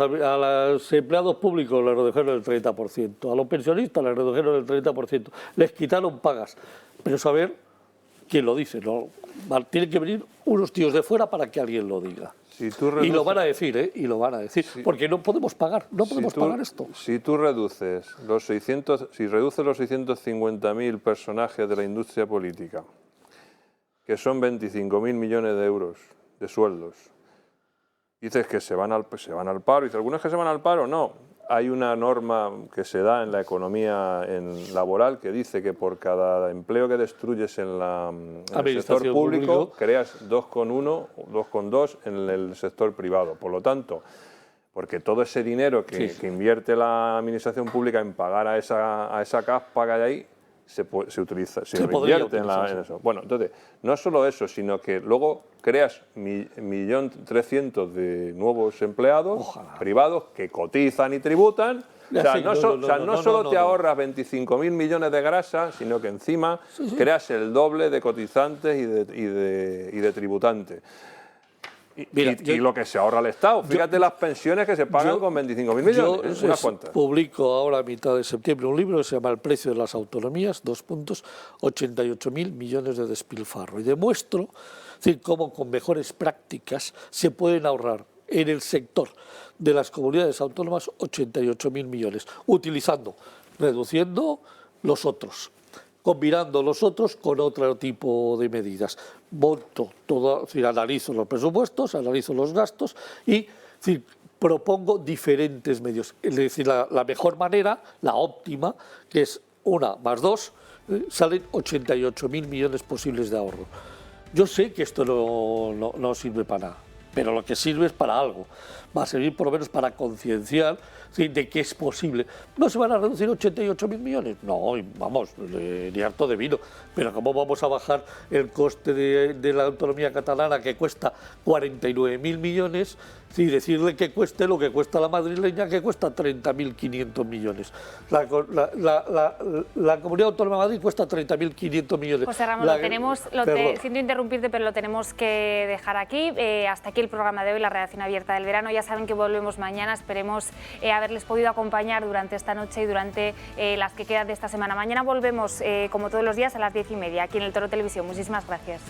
empleados públicos les redujeron el 30%, a los pensionistas les redujeron el 30%, les quitaron pagas. Pero saber quién lo dice, ¿no? Tienen que venir unos tíos de fuera para que alguien lo diga. Y lo van a decir, y lo van a decir, porque no podemos pagar, pagar esto. Si tú reduces los 650.000 personajes de la industria política, que son 25.000 millones de euros de sueldos, dices que se van al paro, y algunos que se van al paro, no. Hay una norma que se da en la economía laboral que dice que por cada empleo que destruyes en el sector público creas 2,1 o 2,2 en el sector privado. Por lo tanto, porque todo ese dinero que invierte la administración pública en pagar a esa caspa que hay ahí, se utiliza, se reinvierte en eso. Bueno, entonces, no solo eso, sino que luego creas 1.300.000 de nuevos empleados privados que cotizan y tributan. No solo te ahorras 25.000 millones de grasa, sino que encima creas el doble de cotizantes y de tributantes. y lo que se ahorra el Estado. Fíjate las pensiones que se pagan con 25.000 millones. Yo unas cuantas. publico ahora a mitad de septiembre un libro que se llama El precio de las autonomías, 88.000 millones de despilfarro. Y demuestro cómo con mejores prácticas se pueden ahorrar en el sector de las comunidades autónomas 88.000 millones, reduciendo los otros, combinando los otros con otro tipo de medidas. Monto todo, analizo los presupuestos, analizo los gastos y propongo diferentes medios. Es decir, la mejor manera, la óptima, que es 1 más 2, salen 88.000 millones posibles de ahorro. Yo sé que esto no sirve para nada, pero lo que sirve es para algo. Va a servir por lo menos para concienciar de que es posible. ¿No se van a reducir 88.000 millones? No, vamos, ni harto de vino. Pero ¿cómo vamos a bajar el coste de la autonomía catalana, que cuesta 49.000 millones, y decirle que cueste lo que cuesta la madrileña, que cuesta 30.500 millones? La Comunidad Autónoma de Madrid cuesta 30.500 millones. José Ramón, siento interrumpirte, pero lo tenemos que dejar aquí. Hasta aquí el programa de hoy, la redacción abierta del verano. Ya saben que volvemos mañana. Esperemos haberles podido acompañar durante esta noche y durante las que quedan de esta semana. Mañana volvemos, como todos los días, a las 10:30, aquí en El Toro Televisión. Muchísimas gracias.